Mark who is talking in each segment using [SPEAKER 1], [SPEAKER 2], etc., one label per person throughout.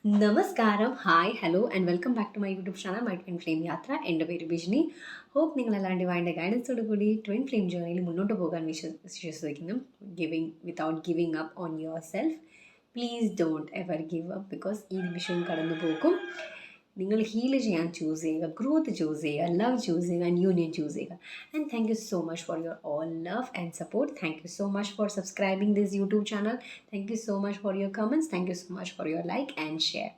[SPEAKER 1] നമസ്കാരം, hi, hello and welcome back to my YouTube channel my twin flame യാത്ര. എൻ്റെ പേര് ബിജിനി. ഹോപ്പ് നിങ്ങളെല്ലാം ഡിവൈൻ്റെ ഗൈഡൻസോട് കൂടി ട്വിൻ ഫ്ലെയിം ജേർണിയിൽ മുന്നോട്ട് പോകാൻ വിശ്വസിക്കുന്നു. Without giving up on your self. Please don't ever give up. Because ഈ നിമിഷവും കടന്നു പോകും. നിങ്ങൾ ഹീൽ ചെയ്യാൻ ചൂസ് ചെയ്യുക, ഗ്രോത്ത് ചൂസ് ചെയ്യുക, ലവ് ചൂസ് ചെയ്യുക ആൻഡ് യൂണിയൻ ചൂസ് ചെയ്യുക. And thank you so much for your all love and support. Thank you so much for subscribing this YouTube channel. Thank you so much for your comments. Thank you so much for your like and share.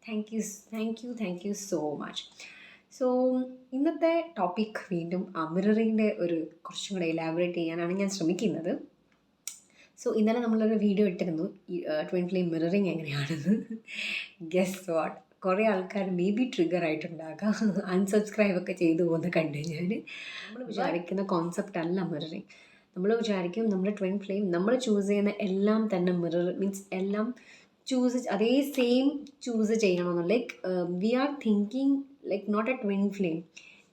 [SPEAKER 1] Thank you so much. So ഇന്നത്തെ topic വീണ്ടും മിററിൻ്റെ കുറച്ചും കൂടെ elaborate ചെയ്യാനാണ് ഞാൻ ശ്രമിക്കുന്നത്. So ഇന്നലെ നമ്മളൊരു video ഇട്ടിരുന്നു ട്വിൻ ഫ്ലെയിം മിററിങ് എങ്ങനെയാണെന്ന്. ഗെസ് വാട്ട്, കുറേ ആൾക്കാർ മേ ബി ട്രിഗർ ആയിട്ടുണ്ടാകാം, അൺസബ്സ്ക്രൈബ് ഒക്കെ ചെയ്തു പോകുന്ന കണ്ടു ഞാൻ. നമ്മൾ വിചാരിക്കുന്ന കോൺസെപ്റ്റ് അല്ല മിററിങ്. നമ്മൾ വിചാരിക്കും നമ്മുടെ ട്വിൻ ഫ്ലെയിം നമ്മൾ ചൂസ് ചെയ്യുന്ന എല്ലാം തന്നെ മിറർ മീൻസ് എല്ലാം അതേ സെയിം ചൂസ് ചെയ്യണമെന്ന്. Like we are thinking like not a twin flame,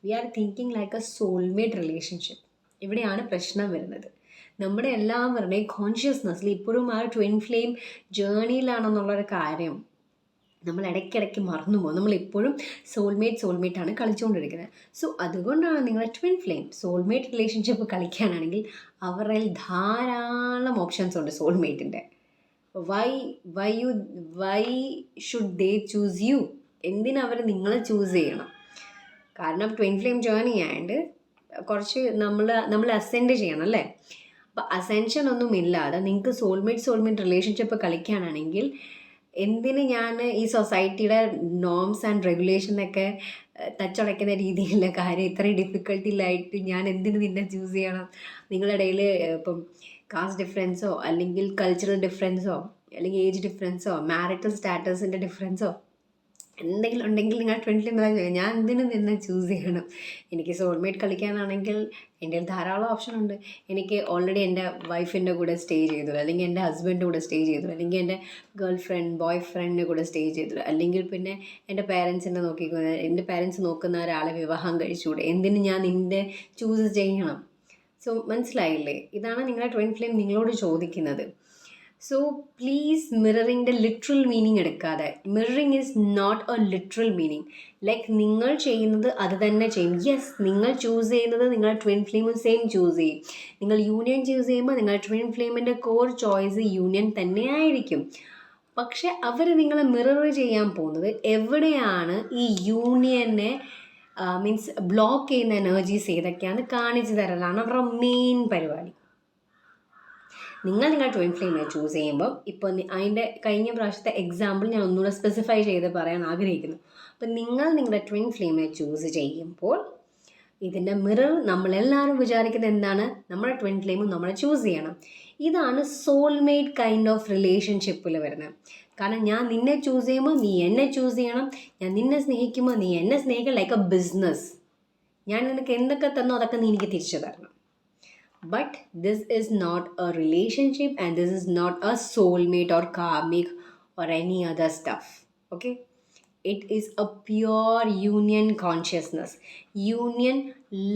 [SPEAKER 1] we are thinking like a soulmate relationship. ഇവിടെയാണ് പ്രശ്നം വരുന്നത്. നമ്മുടെ എല്ലാവരുടെയും കോൺഷ്യസ്നെസ്സിൽ ഇപ്പോഴും ആ ട്വിൻ ഫ്ലെയിം ജേർണിയിലാണെന്നുള്ളൊരു കാര്യം നമ്മൾ ഇടയ്ക്കിടയ്ക്ക് മറന്നു പോകും. നമ്മളെപ്പോഴും സോൾമേറ്റാണ് കളിച്ചുകൊണ്ടിരിക്കുന്നത്. സോ അതുകൊണ്ടാണ് നിങ്ങളുടെ ട്വിൻ ഫ്ലെയിം സോൾമേറ്റ് റിലേഷൻഷിപ്പ് കളിക്കാനാണെങ്കിൽ അവരിൽ ധാരാളം ഓപ്ഷൻസ് ഉണ്ട് സോൾമേറ്റിൻ്റെ. Why should they choose you? എന്തിനവർ നിങ്ങളെ ചൂസ് ചെയ്യണം? കാരണം ട്വിൻ ഫ്ലെയിം ജേർണി ആയതുകൊണ്ട് കുറച്ച് നമ്മൾ അസെൻഡ് ചെയ്യണം അല്ലേ. അപ്പോൾ അസെൻഷൻ ഒന്നും ഇല്ലാതെ നിങ്ങൾക്ക് സോൾമേറ്റ് റിലേഷൻഷിപ്പ് കളിക്കാനാണെങ്കിൽ എന്തിന് ഞാൻ ഈ സൊസൈറ്റിയുടെ നോംസ് ആൻഡ് റെഗുലേഷനൊക്കെ തച്ചടയ്ക്കുന്ന രീതിയിലുള്ള കാര്യം ഇത്രയും ഡിഫിക്കൽട്ടിയിലായിട്ട് ഞാൻ എന്തിന് നിന്നെ ചൂസ് ചെയ്യണം? നിങ്ങളുടെ ഇടയിൽ ഇപ്പം കാസ്റ്റ് ഡിഫറൻസോ അല്ലെങ്കിൽ കൾച്ചറൽ ഡിഫറൻസോ അല്ലെങ്കിൽ ഏജ് ഡിഫറൻസോ മാരിറ്റൽ സ്റ്റാറ്റസിൻ്റെ ഡിഫറൻസോ എന്തെങ്കിലും ഉണ്ടെങ്കിൽ നിങ്ങൾ ട്വിൻ ഫ്ലെയിം ഞാൻ എന്തിനും നിന്നെ ചൂസ് ചെയ്യണം? എനിക്ക് സോൾമേറ്റ് കളിക്കാനാണെങ്കിൽ എൻ്റെ ധാരാളം ഓപ്ഷൻ ഉണ്ട്. എനിക്ക് ഓൾറെഡി എൻ്റെ വൈഫിൻ്റെ കൂടെ സ്റ്റേ ചെയ്തു, അല്ലെങ്കിൽ എൻ്റെ ഹസ്ബൻഡിൻ്റെ കൂടെ സ്റ്റേ ചെയ്തു, അല്ലെങ്കിൽ എൻ്റെ ഗേൾ ഫ്രണ്ട് ബോയ് ഫ്രണ്ടിൻ്റെ കൂടെ സ്റ്റേ ചെയ്തു, അല്ലെങ്കിൽ പിന്നെ എൻ്റെ എൻ്റെ പേരൻസ് നോക്കുന്ന ഒരാളെ വിവാഹം കഴിച്ചുകൂടെ? എന്തിന് ഞാൻ നിൻ്റെ ചൂസ് ചെയ്യണം? സോ മനസ്സിലായില്ലേ? ഇതാണ് നിങ്ങളുടെ ട്വിൻ ഫ്ലെയിം നിങ്ങളോട് ചോദിക്കുന്നത്. സോ പ്ലീസ് മിററിൻ്റെ ലിറ്ററൽ മീനിങ് എടുക്കാതെ. Mirroring is not a literal meaning. Like നിങ്ങൾ ചെയ്യുന്നത് അത് തന്നെ ചെയ്യും. യെസ്, നിങ്ങൾ ചൂസ് ചെയ്യുന്നത് നിങ്ങളുടെ ട്വിൻ ഫ്ലെയിമും സെയിം ചൂസ് ചെയ്യും. നിങ്ങൾ യൂണിയൻ ചൂസ് ചെയ്യുമ്പോൾ നിങ്ങളുടെ ട്വിൻ ഫ്ലെയിമിൻ്റെ കോർ ചോയ്സ് യൂണിയൻ തന്നെയായിരിക്കും. പക്ഷെ അവർ നിങ്ങളെ മിറർ ചെയ്യാൻ പോകുന്നത് എവിടെയാണ് ഈ യൂണിയനെ മീൻസ് ബ്ലോക്ക് ചെയ്യുന്ന എനർജീസ് ഏതൊക്കെയാണെന്ന് കാണിച്ചു തരലാണ് അവരുടെ മെയിൻ പരിപാടി. നിങ്ങൾ ട്വിൻ ഫ്ലെയിമിനെ ചൂസ് ചെയ്യുമ്പോൾ ഇപ്പോൾ അതിൻ്റെ കഴിഞ്ഞ പ്രാവശ്യത്തെ എക്സാമ്പിൾ ഞാൻ ഒന്നുകൂടെ സ്പെസിഫൈ ചെയ്ത് പറയാൻ ആഗ്രഹിക്കുന്നു. അപ്പം നിങ്ങളുടെ ട്വിൻ ഫ്ലെയിമിനെ ചൂസ് ചെയ്യുമ്പോൾ ഇതിൻ്റെ മിറർ നമ്മളെല്ലാവരും വിചാരിക്കുന്നത് എന്താണ്? നമ്മുടെ ട്വിൻ ഫ്ലെയിമും നമ്മളെ ചൂസ് ചെയ്യണം. ഇതാണ് സോൾമേറ്റ് കൈൻഡ് ഓഫ് റിലേഷൻഷിപ്പിൽ വരുന്നത്. കാരണം ഞാൻ നിന്നെ ചൂസ് ചെയ്യുമ്പോൾ നീ എന്നെ ചൂസ് ചെയ്യണം. ഞാൻ നിന്നെ സ്നേഹിക്കുമ്പോൾ നീ എന്നെ സ്നേഹിക്കണം. Like A business. ഞാൻ നിനക്ക് എന്തൊക്കെ തന്നോ അതൊക്കെ നീ എനിക്ക് തിരിച്ചു തരണം. But this is not a relationship and this is not a soulmate or karmic or any other stuff. Okay? It is a pure union consciousness. Union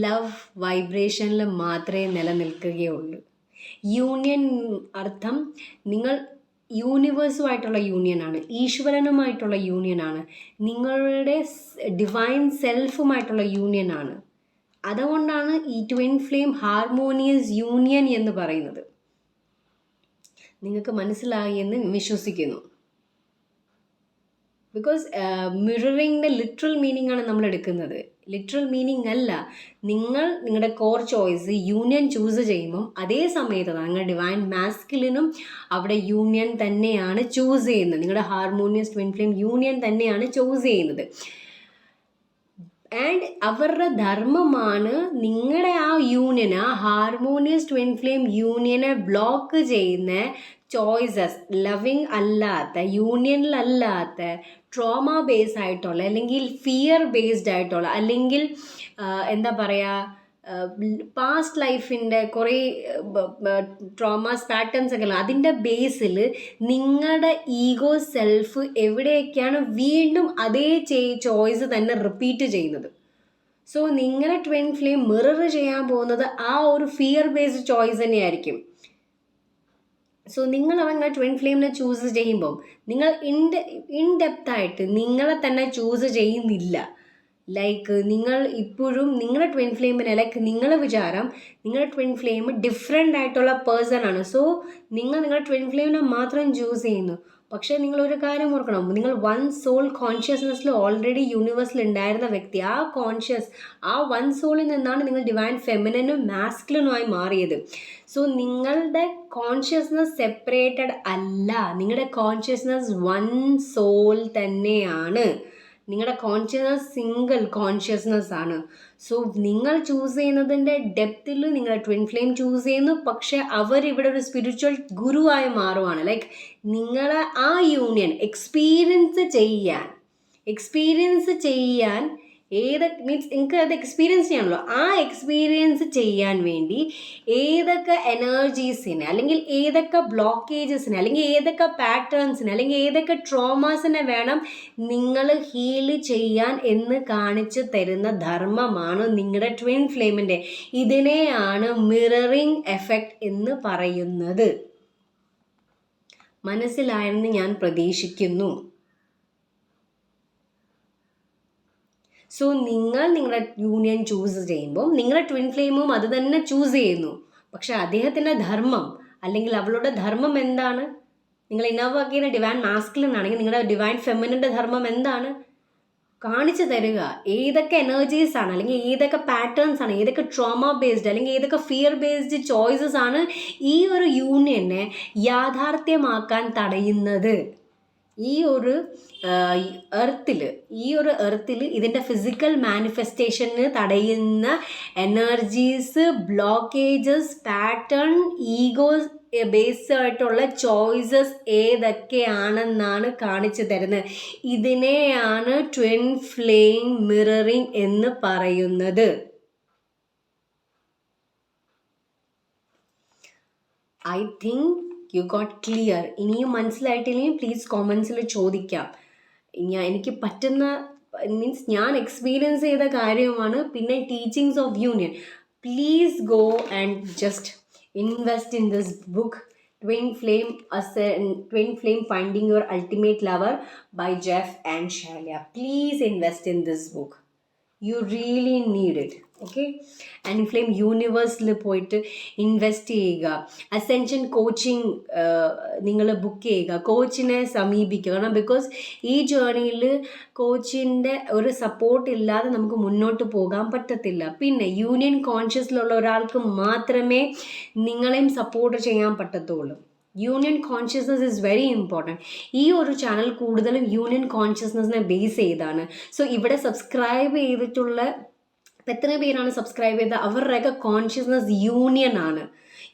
[SPEAKER 1] love vibration മാത്രമേ നിലനിൽക്കുകയുള്ളൂ. യൂണിയൻ അർത്ഥം നിങ്ങൾ യൂണിവേഴ്സുമായിട്ടുള്ള യൂണിയനാണ്, ഈശ്വരനുമായിട്ടുള്ള യൂണിയനാണ്, നിങ്ങളുടെ ഡിവൈൻ സെൽഫുമായിട്ടുള്ള യൂണിയനാണ്. അതുകൊണ്ടാണ് ഈ ട്വിൻ ഫ്ലെയിം ഹാർമോണിയസ് യൂണിയൻ എന്ന് പറയുന്നത്. നിങ്ങൾക്ക് മനസ്സിലായി എന്ന് വിശ്വസിക്കുന്നു. ബിക്കോസ് മിററിങ്ങിൻ്റെ ലിറ്ററൽ മീനിങ് ആണ് നമ്മൾ എടുക്കുന്നത്. ലിറ്ററൽ മീനിങ് അല്ല. നിങ്ങളുടെ കോർ ചോയ്സ് യൂണിയൻ ചൂസ് ചെയ്യുമ്പം അതേ സമയത്ത് നിങ്ങളുടെ ഡിവൈൻ മാസ്കുലിനും അവിടെ യൂണിയൻ തന്നെയാണ് ചൂസ് ചെയ്യുന്നത്. നിങ്ങളുടെ ഹാർമോണിയസ് ട്വിൻ ഫ്ലെയിം യൂണിയൻ തന്നെയാണ് ചൂസ് ചെയ്യുന്നത്. ആൻഡ് അവരുടെ ധർമ്മമാണ് നിങ്ങളുടെ ആ യൂണിയന്, ആ ഹാർമോണിയസ് ട്വിൻ ഫ്ലെയിം യൂണിയനെ ബ്ലോക്ക് ചെയ്യുന്ന ചോയ്സസ്, ലവിങ് അല്ലാത്ത, യൂണിയനിലല്ലാത്ത, ട്രോമ ബേസ്ഡ് ആയിട്ടുള്ള, അല്ലെങ്കിൽ ഫിയർ ബേസ്ഡ് ആയിട്ടുള്ള, അല്ലെങ്കിൽ എന്താ പറയുക, പാസ്റ്റ് ലൈഫിൻ്റെ കുറേ ട്രോമാസ് പാറ്റേൺസ് ഒക്കെ ഉള്ള അതിൻ്റെ ബേസിൽ നിങ്ങളുടെ ഈഗോ സെൽഫ് എവിടെയൊക്കെയാണ് വീണ്ടും അതേ ചോയ്സ് തന്നെ റിപ്പീറ്റ് ചെയ്യുന്നത്. സോ നിങ്ങളുടെ ട്വിൻ ഫ്ലെയിം മിറർ ചെയ്യാൻ പോകുന്നത് ആ ഒരു ഫിയർ ബേസ്ഡ് ചോയ്സ് തന്നെയായിരിക്കും. സോ നിങ്ങൾ നിങ്ങളുടെ ട്വിൻ ഫ്ലെയിമിനെ ചൂസ് ചെയ്യുമ്പം നിങ്ങൾ ഇൻ ഡെപ്തായിട്ട് നിങ്ങളെ തന്നെ ചൂസ് ചെയ്യുന്നില്ല. ലൈക്ക് നിങ്ങൾ ഇപ്പോഴും നിങ്ങളുടെ ട്വിൻ ഫ്ലെയിമിനെ ലൈക്ക് നിങ്ങളെ വിചാരം നിങ്ങളുടെ ട്വിൻ ഫ്ലെയിം ഡിഫറെൻ്റ് ആയിട്ടുള്ള പേഴ്സൺ ആണ്. സോ നിങ്ങളുടെ ട്വിൻ ഫ്ലെയിമിനെ മാത്രം ചൂസ് ചെയ്യുന്നു. പക്ഷേ നിങ്ങളൊരു കാര്യം ഓർക്കണം, നിങ്ങൾ വൺ സോൾ കോൺഷ്യസ്നെസ്സിൽ ഓൾറെഡി യൂണിവേഴ്സിൽ ഉണ്ടായിരുന്ന വ്യക്തി. ആ വൺ സോളിൽ നിന്നാണ് നിങ്ങൾ ഡിവൈൻ ഫെമിനനും മാസ്കുലിനുമായി മാറിയത്. സോ നിങ്ങളുടെ കോൺഷ്യസ്നസ് സെപ്പറേറ്റഡ് അല്ല, നിങ്ങളുടെ കോൺഷ്യസ്നസ് വൺ സോൾ തന്നെയാണ്. നിങ്ങളുടെ കോൺഷ്യസ്നസ് സിംഗിൾ കോൺഷ്യസ്നസ് ആണ്. സോ നിങ്ങൾ ചൂസ് ചെയ്യുന്നതിൻ്റെ ഡെപ്തിൽ നിങ്ങളുടെ ട്വിൻ ഫ്ലെയിം ചൂസ് ചെയ്യുന്നു. പക്ഷെ അവരിവിടെ ഒരു സ്പിരിച്വൽ ഗുരുവായി മാറുവാണ്. ലൈക്ക് നിങ്ങളെ ആ യൂണിയൻ എക്സ്പീരിയൻസ് ചെയ്യാൻ മീൻസ് നിങ്ങൾക്ക് അത് എക്സ്പീരിയൻസ് ചെയ്യാണല്ലോ. ആ എക്സ്പീരിയൻസ് ചെയ്യാൻ വേണ്ടി ഏതൊക്കെ എനർജീസിനെ അല്ലെങ്കിൽ ഏതൊക്കെ ബ്ലോക്കേജസിനെ അല്ലെങ്കിൽ ഏതൊക്കെ പാറ്റേൺസിനെ അല്ലെങ്കിൽ ഏതൊക്കെ ട്രോമാസിനെ വേണം നിങ്ങൾ ഹീൽ ചെയ്യാൻ എന്ന് കാണിച്ചു തരുന്ന ധർമ്മമാണ് നിങ്ങളുടെ ട്വിൻ ഫ്ലെയിമിൻ്റെ. ഇതിനെയാണ് മിററിംഗ് എഫക്റ്റ് എന്ന് പറയുന്നത്. മനസ്സിലായെന്ന് ഞാൻ പ്രതീക്ഷിക്കുന്നു. സോ നിങ്ങളുടെ യൂണിയൻ ചൂസ് ചെയ്യുമ്പോൾ നിങ്ങളുടെ ട്വിൻ ഫ്ലെയിമും അത് തന്നെ ചൂസ് ചെയ്യുന്നു. പക്ഷെ അദ്ദേഹത്തിൻ്റെ ധർമ്മം അല്ലെങ്കിൽ അവളുടെ ധർമ്മം എന്താണ്? നിങ്ങൾ ഇന്നോവാക്കിയ ഡിവൈൻ മാസ്കുലിൻ ആണെങ്കിൽ നിങ്ങളുടെ ഡിവൈൻ ഫെമിനിൻ്റെ ധർമ്മം എന്താണ്? കാണിച്ചു തരിക. ഏതൊക്കെ എനർജീസ് ആണ് അല്ലെങ്കിൽ ഏതൊക്കെ പാറ്റേൺസ് ആണ്, ഏതൊക്കെ ട്രോമ ബേസ്ഡ് അല്ലെങ്കിൽ ഏതൊക്കെ ഫിയർ ബേസ്ഡ് ചോയ്സസ് ആണ് ഈ ഒരു യൂണിയനെ യാഥാർത്ഥ്യമാക്കാൻ തടയുന്നത്. ഈ ഒരു എർത്തിൽ ഇതിൻ്റെ ഫിസിക്കൽ മാനിഫെസ്റ്റേഷന് തടയുന്ന energies, blockages, pattern, Egoss based ആയിട്ടുള്ള ചോയ്സസ് ഏതൊക്കെയാണെന്നാണ് കാണിച്ചു തരുന്നത്. ഇതിനെയാണ് ട്വിൻ ഫ്ലെയിം മിററിംഗ് എന്ന് പറയുന്നത്. I think you got clear. ഇനിയും മനസ്സിലായിട്ടില്ലെങ്കിൽ പ്ലീസ് കോമൻസിൽ ചോദിക്കാം. എനിക്ക് പറ്റുന്ന മീൻസ് ഞാൻ എക്സ്പീരിയൻസ് ചെയ്ത കാര്യമാണ്. പിന്നെ teachings of union, please go and just invest in this book Twin Flame Finding Your Ultimate Lover by Jeff and Shalia. Please invest in this book. You really need it. Okay, and flame യൂണിവേഴ്സിൽ പോയിട്ട് invest ചെയ്യുക. Ascension coaching നിങ്ങൾ book ചെയ്യുക, കോച്ചിനെ സമീപിക്കുക. കാരണം because ഈ ജേർണിയിൽ കോച്ചിൻ്റെ ഒരു support ഇല്ലാതെ നമുക്ക് മുന്നോട്ട് പോകാൻ പറ്റത്തില്ല. പിന്നെ യൂണിയൻ കോൺഷ്യസിലുള്ള ഒരാൾക്ക് മാത്രമേ നിങ്ങളെയും സപ്പോർട്ട് ചെയ്യാൻ പറ്റത്തുള്ളൂ. Union consciousness is very important. ഈ ഒരു ചാനൽ കൂടുതലും യൂണിയൻ കോൺഷ്യസ്നസ്സിനെ ബേസ് ചെയ്താണ്. സോ ഇവിടെ സബ്സ്ക്രൈബ് ചെയ്തിട്ടുള്ള എത്ര പേരാണ് സബ്സ്ക്രൈബ് ചെയ്തത്? അവരുടെയൊക്കെ കോൺഷ്യസ്നസ് യൂണിയൻ ആണ്.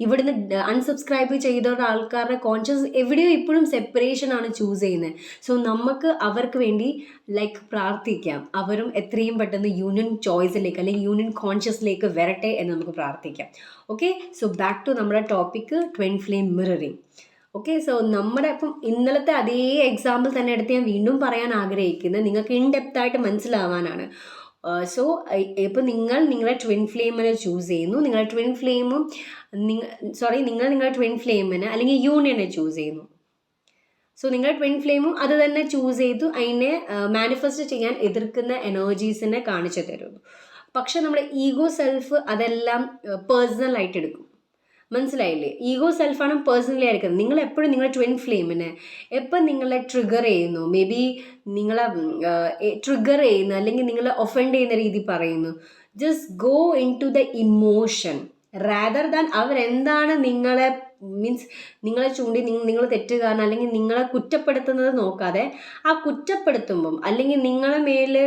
[SPEAKER 1] ഇവിടുന്ന് അൺസബ്സ്ക്രൈബ് ചെയ്ത ആൾക്കാരുടെ കോൺഷ്യസ് എവിടെയോ ഇപ്പോഴും സെപ്പറേഷൻ ആണ് ചൂസ് ചെയ്യുന്നത്. സോ നമുക്ക് അവർക്ക് വേണ്ടി ലൈക്ക് പ്രാർത്ഥിക്കാം, അവരും എത്രയും പെട്ടെന്ന് യൂണിയൻ ചോയ്സിലേക്ക് അല്ലെങ്കിൽ യൂണിയൻ കോൺഷ്യസിലേക്ക് വരട്ടെ എന്ന് നമുക്ക് പ്രാർത്ഥിക്കാം. ഓക്കെ, സോ ബാക്ക് ടു നമ്മുടെ topic twin flame mirroring. Okay, so നമ്മുടെ ഇപ്പം ഇന്നലത്തെ അതേ എക്സാമ്പിൾ തന്നെ എടുത്ത് ഞാൻ വീണ്ടും പറയാൻ ആഗ്രഹിക്കുന്നത് നിങ്ങൾക്ക് ഇൻ ഡെപ്തായിട്ട് മനസ്സിലാവാനാണ്. സോ ഇപ്പോൾ നിങ്ങളുടെ ട്വിൻ ഫ്ലെയിമിനെ ചൂസ് ചെയ്യുന്നു. നിങ്ങളുടെ ട്വിൻ ഫ്ലെയിമും നിങ്ങളുടെ ട്വിൻ ഫ്ലെയിമിനെ അല്ലെങ്കിൽ യൂണിയനെ ചൂസ് ചെയ്യുന്നു. സോ നിങ്ങളുടെ ട്വിൻ ഫ്ലെയിമും അത് തന്നെ ചൂസ് ചെയ്തു അതിനെ മാനിഫെസ്റ്റ് ചെയ്യാൻ എതിർക്കുന്ന എനർജീസിനെ കാണിച്ചു തരുന്നു. പക്ഷെ നമ്മുടെ ഈഗോ സെൽഫ് അതെല്ലാം പേഴ്സണലായിട്ട് എടുക്കും. മനസ്സിലായില്ലേ? ഈഗോ സെൽഫാണ് പേഴ്സണലി എടുക്കുന്നത്. നിങ്ങൾ എപ്പോഴും നിങ്ങളുടെ ട്വിൻ ഫ്ലെയിമിനെ എപ്പം നിങ്ങളെ ട്രിഗർ ചെയ്യുന്നു, മേ ബി നിങ്ങളെ ട്രിഗർ ചെയ്യുന്നു അല്ലെങ്കിൽ നിങ്ങളെ ഒഫൻഡ് ചെയ്യുന്ന രീതി പറയുന്നു, just go into the emotion rather than അവരെന്താണ് നിങ്ങളെ മീൻസ് നിങ്ങളെ ചൂണ്ടി നിങ്ങൾ തെറ്റുകാരൻ അല്ലെങ്കിൽ നിങ്ങളെ കുറ്റപ്പെടുത്തുന്നത് നോക്കാതെ ആ കുറ്റപ്പെടുത്തുമ്പം അല്ലെങ്കിൽ നിങ്ങളെ മേല്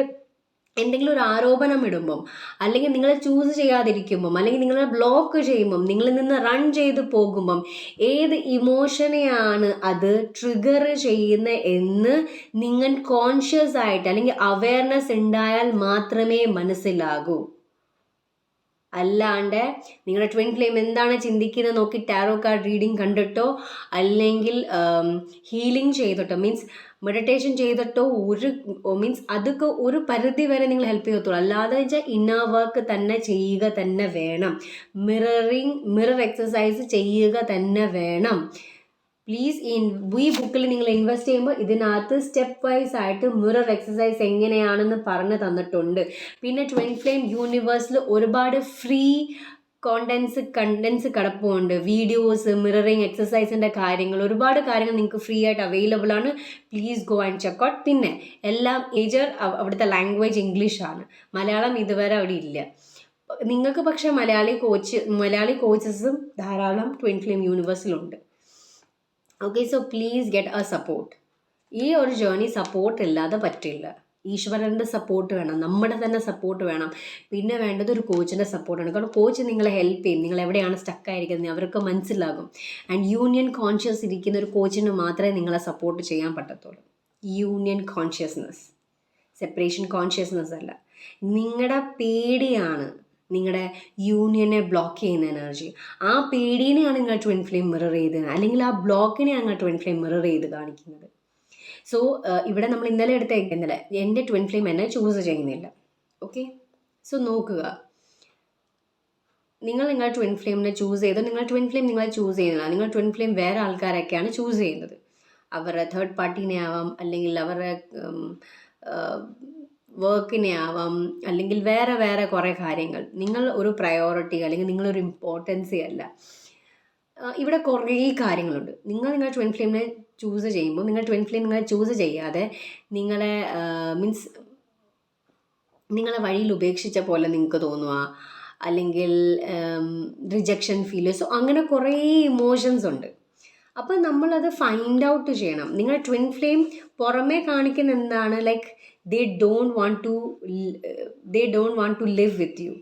[SPEAKER 1] എന്തെങ്കിലും ഒരു ആരോപണം ഇടുമ്പം അല്ലെങ്കിൽ നിങ്ങളെ ചൂസ് ചെയ്യാതിരിക്കുമ്പം അല്ലെങ്കിൽ നിങ്ങളെ ബ്ലോക്ക് ചെയ്യുമ്പം നിങ്ങളിൽ നിന്ന് റൺ ചെയ്ത് പോകുമ്പം ഏത് ഇമോഷനെയാണ് അത് ട്രിഗർ ചെയ്യുന്ന എന്ന് നിങ്ങൾ കോൺഷ്യസ് ആയിട്ട് അല്ലെങ്കിൽ അവയർനെസ് ഉണ്ടായാൽ മാത്രമേ മനസ്സിലാകൂ. അല്ലാണ്ട് നിങ്ങളുടെ ട്വിൻ ഫ്ലെയിം എന്താണ് ചിന്തിക്കുന്നത് നോക്കി ടാരോ കാർഡ് റീഡിങ് കണ്ടിട്ടോ അല്ലെങ്കിൽ ഹീലിംഗ് ചെയ്തിട്ടോ മീൻസ് മെഡിറ്റേഷൻ ചെയ്തിട്ടോ അതൊക്കെ ഒരു പരിധി വരെ നിങ്ങൾ ഹെൽപ്പ് ചെയ്യത്തുള്ളൂ. അല്ലാതെ വെച്ചാൽ ഇന്നർ വർക്ക് തന്നെ ചെയ്യുക തന്നെ വേണം. മിറർ എക്സസൈസ് ചെയ്യുക തന്നെ വേണം. പ്ലീസ് ഈ ബുക്കിൽ നിങ്ങൾ ഇൻവെസ്റ്റ് ചെയ്യുമ്പോൾ ഇതിനകത്ത് സ്റ്റെപ്പ് വൈസ് ആയിട്ട് മിറർ എക്സസൈസ് എങ്ങനെയാണെന്ന് പറഞ്ഞു തന്നിട്ടുണ്ട്. പിന്നെ ട്വിൻ ഫ്ലെയിം യൂണിവേഴ്സിൽ ഒരുപാട് ഫ്രീ കണ്ടൻസ് കിടപ്പുണ്ട്. വീഡിയോസ്, മിററിങ് എക്സസൈസിൻ്റെ കാര്യങ്ങൾ, ഒരുപാട് കാര്യങ്ങൾ നിങ്ങൾക്ക് ഫ്രീ ആയിട്ട് അവൈലബിൾ ആണ്. Please go and check out. പിന്നെ എല്ലാം അവിടുത്തെ ലാംഗ്വേജ് ഇംഗ്ലീഷാണ്, മലയാളം ഇതുവരെ അവിടെ ഇല്ല. നിങ്ങൾക്ക് പക്ഷേ മലയാളി കോച്ചസും ധാരാളം ട്വിൻ ഫ്ലെയിം യൂണിവേഴ്സിലുണ്ട്. Okay, so please get a support. ഈ ഒരു ജേർണി സപ്പോർട്ട് ഇല്ലാതെ പറ്റില്ല. ഈശ്വരൻ്റെ സപ്പോർട്ട് വേണം, നമ്മുടെ തന്നെ സപ്പോർട്ട് വേണം. പിന്നെ വേണ്ടത് ഒരു കോച്ചിൻ്റെ സപ്പോർട്ടാണ്. കാരണം കോച്ച് നിങ്ങളെ ഹെൽപ്പ് ചെയ്യും. നിങ്ങൾ എവിടെയാണ് സ്റ്റക്കായിരിക്കുന്നത് അവർക്ക് മനസ്സിലാകും. ആൻഡ് യൂണിയൻ കോൺഷ്യസ് ഇരിക്കുന്ന ഒരു കോച്ചിന് മാത്രമേ നിങ്ങളെ സപ്പോർട്ട് ചെയ്യാൻ പറ്റത്തുള്ളൂ. യൂണിയൻ കോൺഷ്യസ്നെസ്, സെപ്പറേഷൻ കോൺഷ്യസ്നെസ് അല്ല. നിങ്ങളുടെ പേടിയാണ് നിങ്ങളുടെ യൂണിയനെ ബ്ലോക്ക് ചെയ്യുന്ന എനർജി. ആ പേടിനെയാണ് നിങ്ങൾ ട്വിൻ ഫ്ലെയിം മിറർ ചെയ്ത്, അല്ലെങ്കിൽ ആ ബ്ലോക്കിനെയാണ് നിങ്ങൾ ട്വിൻ ഫ്ലെയിം മിറർ ചെയ്ത് കാണിക്കുന്നത്. സോ ഇവിടെ നമ്മൾ ഇന്നലെ എൻ്റെ ട്വിൻ ഫ്ലെയിം എന്നെ ചൂസ് ചെയ്യുന്നില്ല. ഓക്കെ, സോ നോക്കുക, നിങ്ങളുടെ ട്വിൻ ഫ്ലെയിമിനെ ചൂസ് ചെയ്ത് നിങ്ങൾ ട്വിൻ ഫ്ലെയിം നിങ്ങളെ ചൂസ് ചെയ്യുന്നില്ല. നിങ്ങൾ ട്വിൻ ഫ്ലെയിം വേറെ ആൾക്കാരൊക്കെയാണ് ചൂസ് ചെയ്യുന്നത്. അവരുടെ തേർഡ് പാർട്ടീനെ ആവാം, അല്ലെങ്കിൽ അവരുടെ വർക്കിനെ ആവാം, അല്ലെങ്കിൽ വേറെ കുറേ കാര്യങ്ങൾ. നിങ്ങൾ ഒരു പ്രയോറിറ്റി അല്ലെങ്കിൽ നിങ്ങളൊരു ഇമ്പോർട്ടൻസി അല്ല. ഇവിടെ കുറേ കാര്യങ്ങളുണ്ട്. നിങ്ങളുടെ ട്വിൻ ഫ്ലെയിമിനെ ചൂസ് ചെയ്യുമ്പോൾ നിങ്ങൾ ട്വിൻ ഫ്ലെയിം നിങ്ങളെ ചൂസ് ചെയ്യാതെ നിങ്ങളെ നിങ്ങളെ വഴിയിൽ ഉപേക്ഷിച്ച പോലെ നിങ്ങൾക്ക് തോന്നുക, അല്ലെങ്കിൽ റിജക്ഷൻ ഫീൽ. സോ അങ്ങനെ കുറേ ഇമോഷൻസ് ഉണ്ട്. അപ്പോൾ നമ്മളത് ഫൈൻഡ് ഔട്ട് ചെയ്യണം. നിങ്ങളുടെ ട്വിൻ ഫ്ലെയിം പുറമേ കാണിക്കുന്ന എന്താണ്, like they don't want to live with you.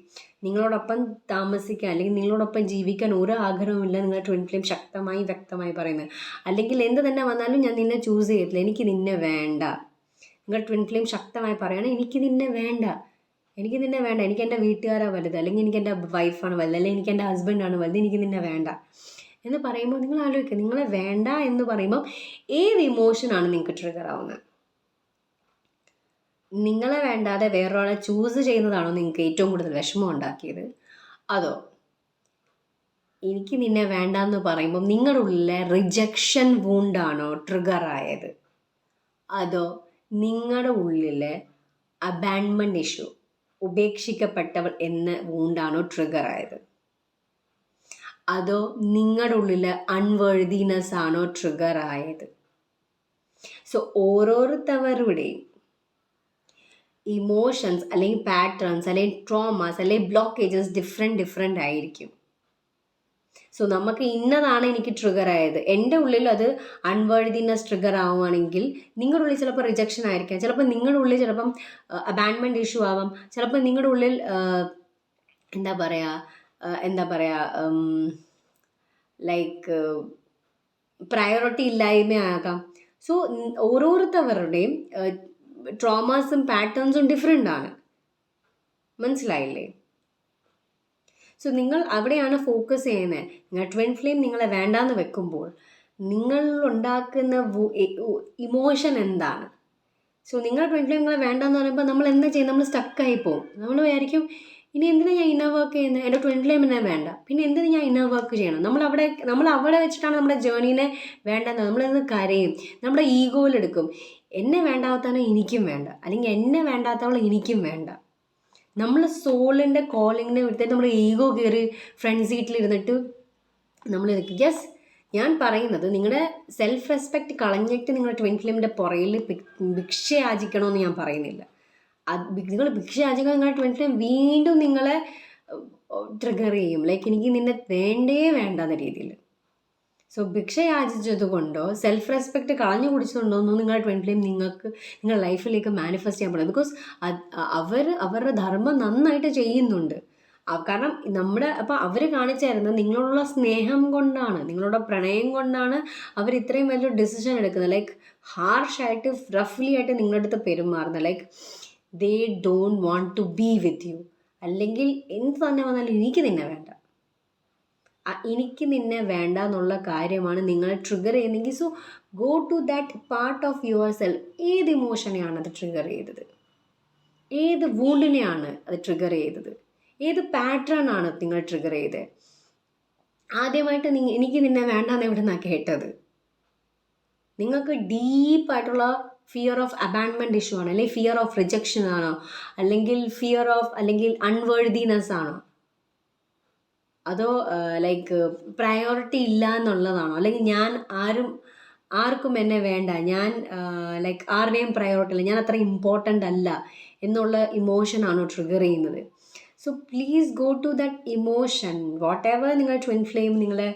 [SPEAKER 1] നിങ്ങളോടൊപ്പം താമസിക്കാൻ അല്ലെങ്കിൽ നിങ്ങളോടൊപ്പം ജീവിക്കാൻ ഒരു ആഗ്രഹമില്ല. നിങ്ങളുടെ ട്വിൻ ഫ്ലെയിം വ്യക്തമായി പറയുന്നത്. അല്ലെങ്കിൽ എന്ത് തന്നെ വന്നാലും ഞാൻ നിന്നെ ചൂസ് ചെയ്യത്തില്ല, എനിക്ക് നിന്നെ വേണ്ട. നിങ്ങളുടെ ട്വിൻ ഫ്ലെയിം ശക്തമായി പറയണം, എനിക്ക് നിന്നെ വേണ്ട, എനിക്ക് എൻ്റെ വീട്ടുകാരാണ് വലുത്, അല്ലെങ്കിൽ എനിക്ക് എൻ്റെ വൈഫാണ് വലുത്, അല്ലെങ്കിൽ എനിക്ക് എൻ്റെ ഹസ്ബൻഡാണ് വലുത്, എനിക്ക് നിന്നെ വേണ്ട എന്ന് പറയുമ്പോൾ നിങ്ങൾ ആലോചിക്കുക, നിങ്ങളെ വേണ്ട എന്ന് പറയുമ്പോൾ ഏത് ഇമോഷനാണ് നിങ്ങൾക്ക് ട്രിഗർ ആവുന്നത്? നിങ്ങളെ വേണ്ടാതെ വേറൊരാളെ ചൂസ് ചെയ്യുന്നതാണോ നിങ്ങൾക്ക് ഏറ്റവും കൂടുതൽ വിഷമം ഉണ്ടാക്കിയത്? അതോ എനിക്ക് നിന്നെ വേണ്ട എന്ന് പറയുമ്പോൾ നിങ്ങളുടെ ഉള്ളിലെ റിജക്ഷൻ വൂണ്ടാണോ ട്രിഗർ ആയത്? അതോ നിങ്ങളുടെ ഉള്ളിലെ അബാൻഡ്മെൻറ്റ് ഇഷ്യൂ, ഉപേക്ഷിക്കപ്പെട്ടവൾ എന്ന വൂണ്ടാണോ ട്രിഗർ ആയത്? അതോ നിങ്ങളുടെ ഉള്ളിലെ അൺവേഴ്തിനെസ് ആണോ ട്രിഗർ ആയത്? സോ ഓരോരുത്തവരുടെയും ഇമോഷൻസ് അല്ലെങ്കിൽ പാറ്റേൺസ് അല്ലെങ്കിൽ ട്രോമാസ് അല്ലെങ്കിൽ ബ്ലോക്കേജസ് ഡിഫറെൻ്റ് ആയിരിക്കും. സോ നമുക്ക് ഇന്നതാണ് എനിക്ക് ട്രിഗർ ആയത്. എൻ്റെ ഉള്ളിൽ അത് അൺവേർതിനെസ് ട്രിഗർ ആവുകയാണെങ്കിൽ നിങ്ങളുടെ ഉള്ളിൽ ചിലപ്പോൾ റിജക്ഷൻ ആയിരിക്കാം, ചിലപ്പോൾ നിങ്ങളുടെ ഉള്ളിൽ ചിലപ്പം അബാൻഡ്മെൻറ്റ് ഇഷ്യൂ ആവാം, ചിലപ്പോൾ നിങ്ങളുടെ ഉള്ളിൽ എന്താ പറയുക ലൈക്ക് പ്രയോറിറ്റി ഇല്ലായ്മയാകാം. സോ ഓരോരുത്തവരുടെയും ട്രോമാസും പാറ്റേൺസും ഡിഫറെൻ്റ് ആണ്. മനസ്സിലായില്ലേ? സോ നിങ്ങൾ അവിടെയാണ് ഫോക്കസ് ചെയ്യുന്നത്. നിങ്ങൾ ട്വിൻ ഫ്ലെയിം നിങ്ങളെ വേണ്ടാന്ന് വെക്കുമ്പോൾ നിങ്ങൾ ഉണ്ടാക്കുന്ന ഇമോഷൻ എന്താണ്? സോ നിങ്ങൾ ട്വിൻ ഫ്ലെയിം നിങ്ങളെ വേണ്ടാന്ന് പറയുമ്പോൾ നമ്മൾ എന്താ ചെയ്യുന്നത്? നമ്മൾ സ്റ്റക്കായി പോകും. നമ്മൾ വിചാരിക്കും, ഇനി എന്തിനാ ഞാൻ ഇന്നർ വർക്ക് ചെയ്യുന്നത്? എൻ്റെ ട്വിൻ ഫ്ലെയിം എന്നെ വേണ്ട, പിന്നെ എന്തിനാ ഞാൻ ഇന്നർ വർക്ക് ചെയ്യണം? നമ്മൾ അവിടെ വെച്ചിട്ടാണ് നമ്മുടെ ജേർണീനെ വേണ്ടെന്ന്. നമ്മളിന്ന് കരയും, നമ്മുടെ ഈഗോയിലെടുക്കും. എന്നെ വേണ്ടാത്തവനെ എനിക്കും വേണ്ട, അല്ലെങ്കിൽ എന്നെ വേണ്ടാത്തവളെ എനിക്കും വേണ്ട. നമ്മൾ സോളിൻ്റെ കോളിങ്ങിനെ വിട്ടിട്ട് നമ്മുടെ ഈഗോ കയറി ഫ്രണ്ട് സീറ്റിലിരുന്നിട്ട് നമ്മൾ യെസ്. ഞാൻ പറയുന്നത് നിങ്ങളുടെ സെൽഫ് റെസ്പെക്റ്റ് കളഞ്ഞിട്ട് നിങ്ങളുടെ ട്വിൻ ഫ്ലെയിമിൻ്റെ പുറയിൽ ഭിക്ഷ യാചിക്കണമെന്ന് ഞാൻ പറയുന്നില്ല. നിങ്ങൾ ഭിക്ഷ യാചിക്കാൻ നിങ്ങളുടെ ട്വിൻ ഫ്ലെയിം വീണ്ടും നിങ്ങളെ ട്രിഗർ ചെയ്യും, ലൈക്ക് എനിക്ക് നിന്നെ വേണ്ട രീതിയിൽ. സോ ഭിക്ഷ യാചിച്ചത് കൊണ്ടോ സെൽഫ് റെസ്പെക്റ്റ് കളഞ്ഞു കുടിച്ചതുകൊണ്ടോ ഒന്നും നിങ്ങളുടെ ട്വിൻ ഫ്ലെയിം നിങ്ങളുടെ ലൈഫിലേക്ക് മാനിഫെസ്റ്റ് ചെയ്യാൻ പറ്റില്ല. ബിക്കോസ് അവരുടെ ധർമ്മം നന്നായിട്ട് ചെയ്യുന്നുണ്ട്. കാരണം അപ്പോൾ അവർ കാണിച്ചു തരുന്നത് നിങ്ങളോടുള്ള സ്നേഹം കൊണ്ടാണ്, നിങ്ങളുടെ പ്രണയം കൊണ്ടാണ് അവർ ഇത്രയും വലിയൊരു ഡിസിഷൻ എടുക്കുന്നത്. ലൈക്ക് ഹാർഷായിട്ട് റഫ്ലി ആയിട്ട് നിങ്ങളുടെ അടുത്ത് പെരുമാറുന്നത്. Like they don't want to be with you. അല്ലെങ്കിൽ എന്ത് തന്നെ വന്നാലും എനിക്ക് നിന്നെ വേണ്ട, എനിക്ക് നിന്നെ വേണ്ട എന്നുള്ള കാര്യമാണ് നിങ്ങൾ ട്രിഗർ ചെയ്യുന്നതെങ്കിൽ, so go to that part of yourself. ഏത് ഇമോഷനെയാണ് അത് ട്രിഗർ ചെയ്തത്? ഏത് വൂണ്ടിനെയാണ് അത് ട്രിഗർ ചെയ്തത്? ഏത് പാറ്റേൺ ആണ് നിങ്ങൾ ട്രിഗർ ചെയ്തത്? ആദ്യമായിട്ട് എനിക്ക് നിന്നെ വേണ്ടാന്ന് എവിടെ നിന്നാണ് കേട്ടത്? നിങ്ങൾക്ക് ഡീപ്പായിട്ടുള്ള ഫിയർ ഓഫ് അബാൻഡ്മെൻറ്റ് ഇഷ്യൂ ആണോ, അല്ലെങ്കിൽ ഫിയർ ഓഫ് റിജക്ഷൻ ആണോ, അല്ലെങ്കിൽ അൺവേർതിനെസ് ആണോ, അതോ ലൈക്ക് പ്രയോറിറ്റി ഇല്ല എന്നുള്ളതാണോ, അല്ലെങ്കിൽ ഞാൻ ആർക്കും എന്നെ വേണ്ട, ഞാൻ ലൈക്ക് ആരുടെയും പ്രയോറിറ്റി ഇല്ല, ഞാൻ അത്ര ഇമ്പോർട്ടൻ്റ് അല്ല എന്നുള്ള ഇമോഷനാണോ ട്രിഗർ ചെയ്യുന്നത്? So please go to that emotion. Whatever നിങ്ങൾ ട്വിൻ ഫ്ലെയിം നിങ്ങളെ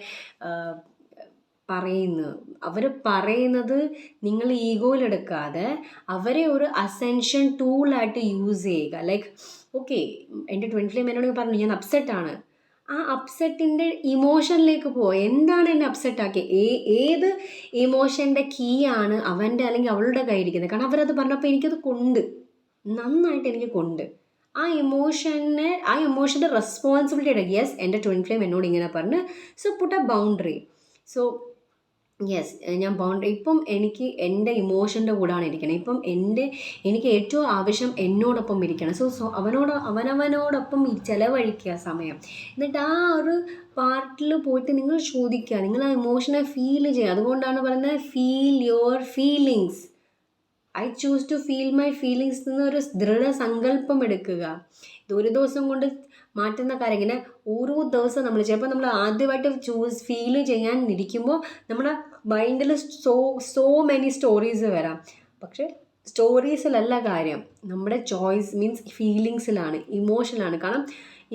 [SPEAKER 1] അവർ പറയുന്നത് നിങ്ങൾ ഈഗോയിലെടുക്കാതെ അവരെ ഒരു അസെൻഷൻ ടൂളായിട്ട് യൂസ് ചെയ്യുക. ലൈക്ക് ഓക്കെ, എൻ്റെ ട്വിൻ ഫ്ലെയിം എന്നോട് പറഞ്ഞു ഞാൻ അപ്സെറ്റാണ്, ആ അപ്സെറ്റിൻ്റെ ഇമോഷനിലേക്ക് പോവുക. എന്താണ് എന്നെ അപ്സെറ്റ് ആക്കിയത്, ഏത് ഇമോഷൻ്റെ കീ ആണ് അവൻ്റെ അല്ലെങ്കിൽ അവളുടെ കയ്യിരിക്കുന്നത്? കാരണം അവരത് പറഞ്ഞപ്പോൾ എനിക്കത് നന്നായിട്ട് എനിക്ക് ആ ഇമോഷൻ്റെ റെസ്പോൺസിബിലിറ്റി എടുക്കുക. യെസ്, എൻ്റെ ട്വിൻ ഫ്ലെയിം എന്നോട് ഇങ്ങനെ പറഞ്ഞ്, so put a boundary. So yes, ഞാൻ ബൗണ്ടറി. ഇപ്പം എനിക്ക് എൻ്റെ ഇമോഷൻ്റെ കൂടാണ് ഇരിക്കണം. ഇപ്പം എനിക്ക് ഏറ്റവും ആവശ്യം എന്നോടൊപ്പം ഇരിക്കണം. സോ അവനവനോടൊപ്പം ചിലവഴിക്കുക സമയം. എന്നിട്ട് ആ ഒരു പാർട്ടിൽ പോയിട്ട് നിങ്ങൾ ചോദിക്കുക, നിങ്ങൾ ആ ഇമോഷനെ ഫീൽ ചെയ്യുക. അതുകൊണ്ടാണ് പറയുന്നത് feel your feelings. I choose to feel my feelings എന്നൊരു ദൃഢസങ്കല്പം എടുക്കുക. ഇത് ഒരു ദിവസം കൊണ്ട് മാറ്റുന്ന കാര്യം. ഇങ്ങനെ ഓരോ ദിവസം നമ്മൾ ആദ്യമായിട്ട് ഫീൽ ചെയ്യാൻ ഇരിക്കുമ്പോൾ നമ്മുടെ മൈൻഡിൽ സോ മെനി സ്റ്റോറീസ് വരാം. പക്ഷെ സ്റ്റോറീസിലല്ല കാര്യം, നമ്മുടെ ചോയ്സ് മീൻസ് ഫീലിങ്സിലാണ്, ഇമോഷനിലാണ്. കാരണം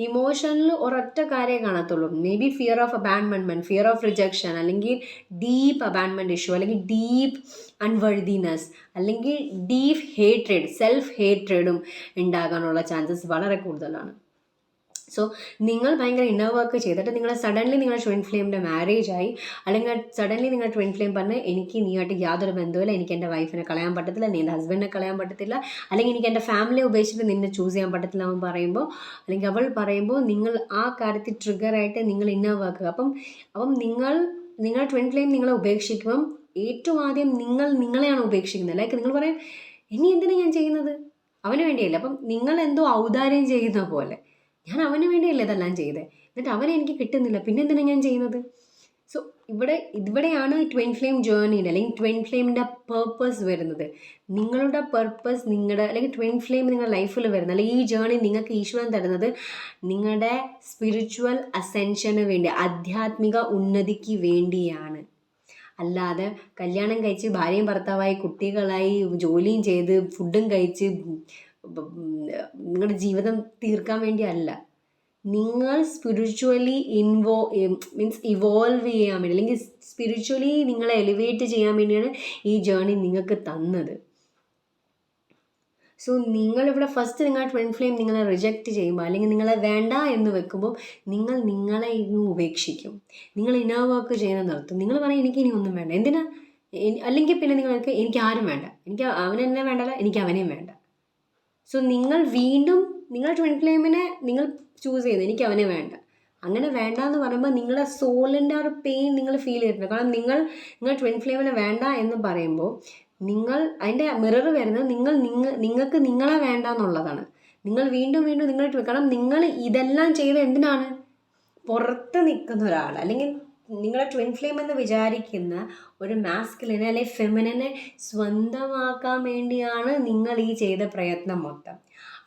[SPEAKER 1] ഇമോഷനിൽ ഒരൊറ്റ കാര്യമേ കാണത്തുള്ളൂ. May be fear of abandonment, fear of rejection, അല്ലെങ്കിൽ ഡീപ്പ് അബാൻഡ്മെൻറ്റ് ഇഷ്യൂ, അല്ലെങ്കിൽ ഡീപ്പ് അൺവർതിനെസ്, അല്ലെങ്കിൽ ഡീപ്പ് ഹേറ്റ്രഡ്, സെൽഫ് ഹേറ്റ്രഡും ഉണ്ടാകാനുള്ള ചാൻസസ് വളരെ കൂടുതലാണ്. സോ നിങ്ങൾ ഭയങ്കര ഇന്നർ വർക്ക് ചെയ്തിട്ട് സഡൻലി നിങ്ങളുടെ ട്വിൻ ഫ്ലെയിമിൻ്റെ മാരേജ് ആയി, അല്ലെങ്കിൽ സഡൻലി നിങ്ങളുടെ ട്വിൻ ഫ്ലെയിം പറഞ്ഞ് എനിക്ക് നീയായിട്ട് യാതൊരു ബന്ധവുമില്ല, എനിക്ക് എൻ്റെ വൈഫിനെ കളയാൻ പറ്റത്തില്ല, നീ എൻ്റെ ഹസ്ബൻഡിനെ കളയാൻ പറ്റത്തില്ല, അല്ലെങ്കിൽ എനിക്ക് എൻ്റെ ഫാമിലിയെ ഉപേക്ഷിച്ചിട്ട് നിന്നെ ചൂസ് ചെയ്യാൻ പറ്റത്തില്ല അവൻ പറയുമ്പോൾ, അല്ലെങ്കിൽ അവൾ പറയുമ്പോൾ നിങ്ങൾ ആ കാര്യത്തിൽ ട്രിഗറായിട്ട് നിങ്ങൾ ഇന്നർ വർക്ക്. അപ്പം നിങ്ങളുടെ ട്വിൻ ഫ്ലെയിം നിങ്ങളെ ഉപേക്ഷിക്കുമ്പം ഏറ്റവും ആദ്യം നിങ്ങളെയാണ് ഉപേക്ഷിക്കുന്നത്. ലൈക്ക് നിങ്ങൾ പറയും ഇനി എന്തിനാണ് ഞാൻ ചെയ്യുന്നത്, അവന് വേണ്ടിയല്ല. അപ്പം നിങ്ങൾ എന്തോ ഔദാര്യം ചെയ്യുന്ന പോലെ, ഞാൻ അവന് വേണ്ടിയല്ലേ ഇതെല്ലാം ചെയ്തത്, എന്നിട്ട് അവനെ എനിക്ക് കിട്ടുന്നില്ല, പിന്നെ എന്തിനാണ് ഞാൻ ചെയ്യുന്നത്? സോ ഇവിടെയാണ് ട്വിൻ ഫ്ലെയിം ജേർണിയുടെ അല്ലെങ്കിൽ ട്വിൻ ഫ്ലെയിമിൻ്റെ പേർപ്പസ് വരുന്നത്. നിങ്ങളുടെ പേർപ്പസ് അല്ലെങ്കിൽ ട്വിൻ ഫ്ലെയിം നിങ്ങളുടെ ലൈഫിൽ വരുന്നത്, അല്ലെങ്കിൽ ഈ ജേർണി നിങ്ങൾക്ക് ഈശ്വരൻ തരുന്നത് നിങ്ങളുടെ സ്പിരിച്വൽ അസെൻഷന് വേണ്ടി, ആധ്യാത്മിക ഉന്നതിക്ക് വേണ്ടിയാണ്. അല്ലാതെ കല്യാണം കഴിച്ച് ഭാര്യയും ഭർത്താവായി കുട്ടികളായി ജോലിയും ചെയ്ത് ഫുഡും കഴിച്ച് നിങ്ങളുടെ ജീവിതം തീർക്കാൻ വേണ്ടിയല്ല. നിങ്ങൾ സ്പിരിച്വലി ഇവോൾവ് ചെയ്യാൻ വേണ്ടി, അല്ലെങ്കിൽ സ്പിരിച്വലി നിങ്ങളെ എലിവേറ്റ് ചെയ്യാൻ വേണ്ടിയാണ് ഈ ജേർണി നിങ്ങൾക്ക് തന്നത്. സോ നിങ്ങളിവിടെ ഫസ്റ്റ് നിങ്ങളുടെ ട്വിൻ ഫ്ലെയിം നിങ്ങളെ റിജക്റ്റ് ചെയ്യുമ്പോൾ, അല്ലെങ്കിൽ നിങ്ങളെ വേണ്ട എന്ന് വെക്കുമ്പോൾ നിങ്ങളെ ഇന്ന് ഉപേക്ഷിക്കും. നിങ്ങൾ ഇന്നർ വർക്ക് ചെയ്യുന്നത് നിർത്തും. നിങ്ങൾ പറയും എനിക്ക് ഇനി ഒന്നും വേണ്ട, എന്തിനാ? അല്ലെങ്കിൽ പിന്നെ നിങ്ങൾക്ക് എനിക്ക് ആരും വേണ്ട, എനിക്ക് അവനെന്നെ വേണ്ടല്ല, എനിക്ക് അവനെയും വേണ്ട. സോ നിങ്ങൾ വീണ്ടും നിങ്ങളുടെ ട്വിൻ ഫ്ലെയിമിനെ നിങ്ങൾ ചൂസ് ചെയ്യുന്നത് എനിക്ക് അവനെ വേണ്ട. അങ്ങനെ വേണ്ട എന്ന് പറയുമ്പോൾ നിങ്ങളുടെ സോളിൻ്റെ ആ ഒരു പെയിൻ നിങ്ങൾ ഫീൽ ചെയ്തിട്ടുണ്ട്. കാരണം നിങ്ങൾ ട്വിൻ ഫ്ലെയിമിനെ വേണ്ട എന്ന് പറയുമ്പോൾ അതിൻ്റെ മിറർ വരുന്നത് നിങ്ങൾക്ക് നിങ്ങളെ വേണ്ട എന്നുള്ളതാണ്. നിങ്ങൾ വീണ്ടും കാരണം നിങ്ങൾ ഇതെല്ലാം ചെയ്ത് എന്തിനാണ്? പുറത്ത് നിൽക്കുന്ന ഒരാൾ, അല്ലെങ്കിൽ നിങ്ങളുടെ ട്വിൻ ഫ്ലെയിം എന്ന് വിചാരിക്കുന്ന ഒരു മാസ്കുലിനെ അല്ലെങ്കിൽ ഫെമിനിനെ സ്വന്തമാക്കാൻ വേണ്ടിയാണ് നിങ്ങൾ ഈ ചെയ്ത പ്രയത്നം മൊത്തം.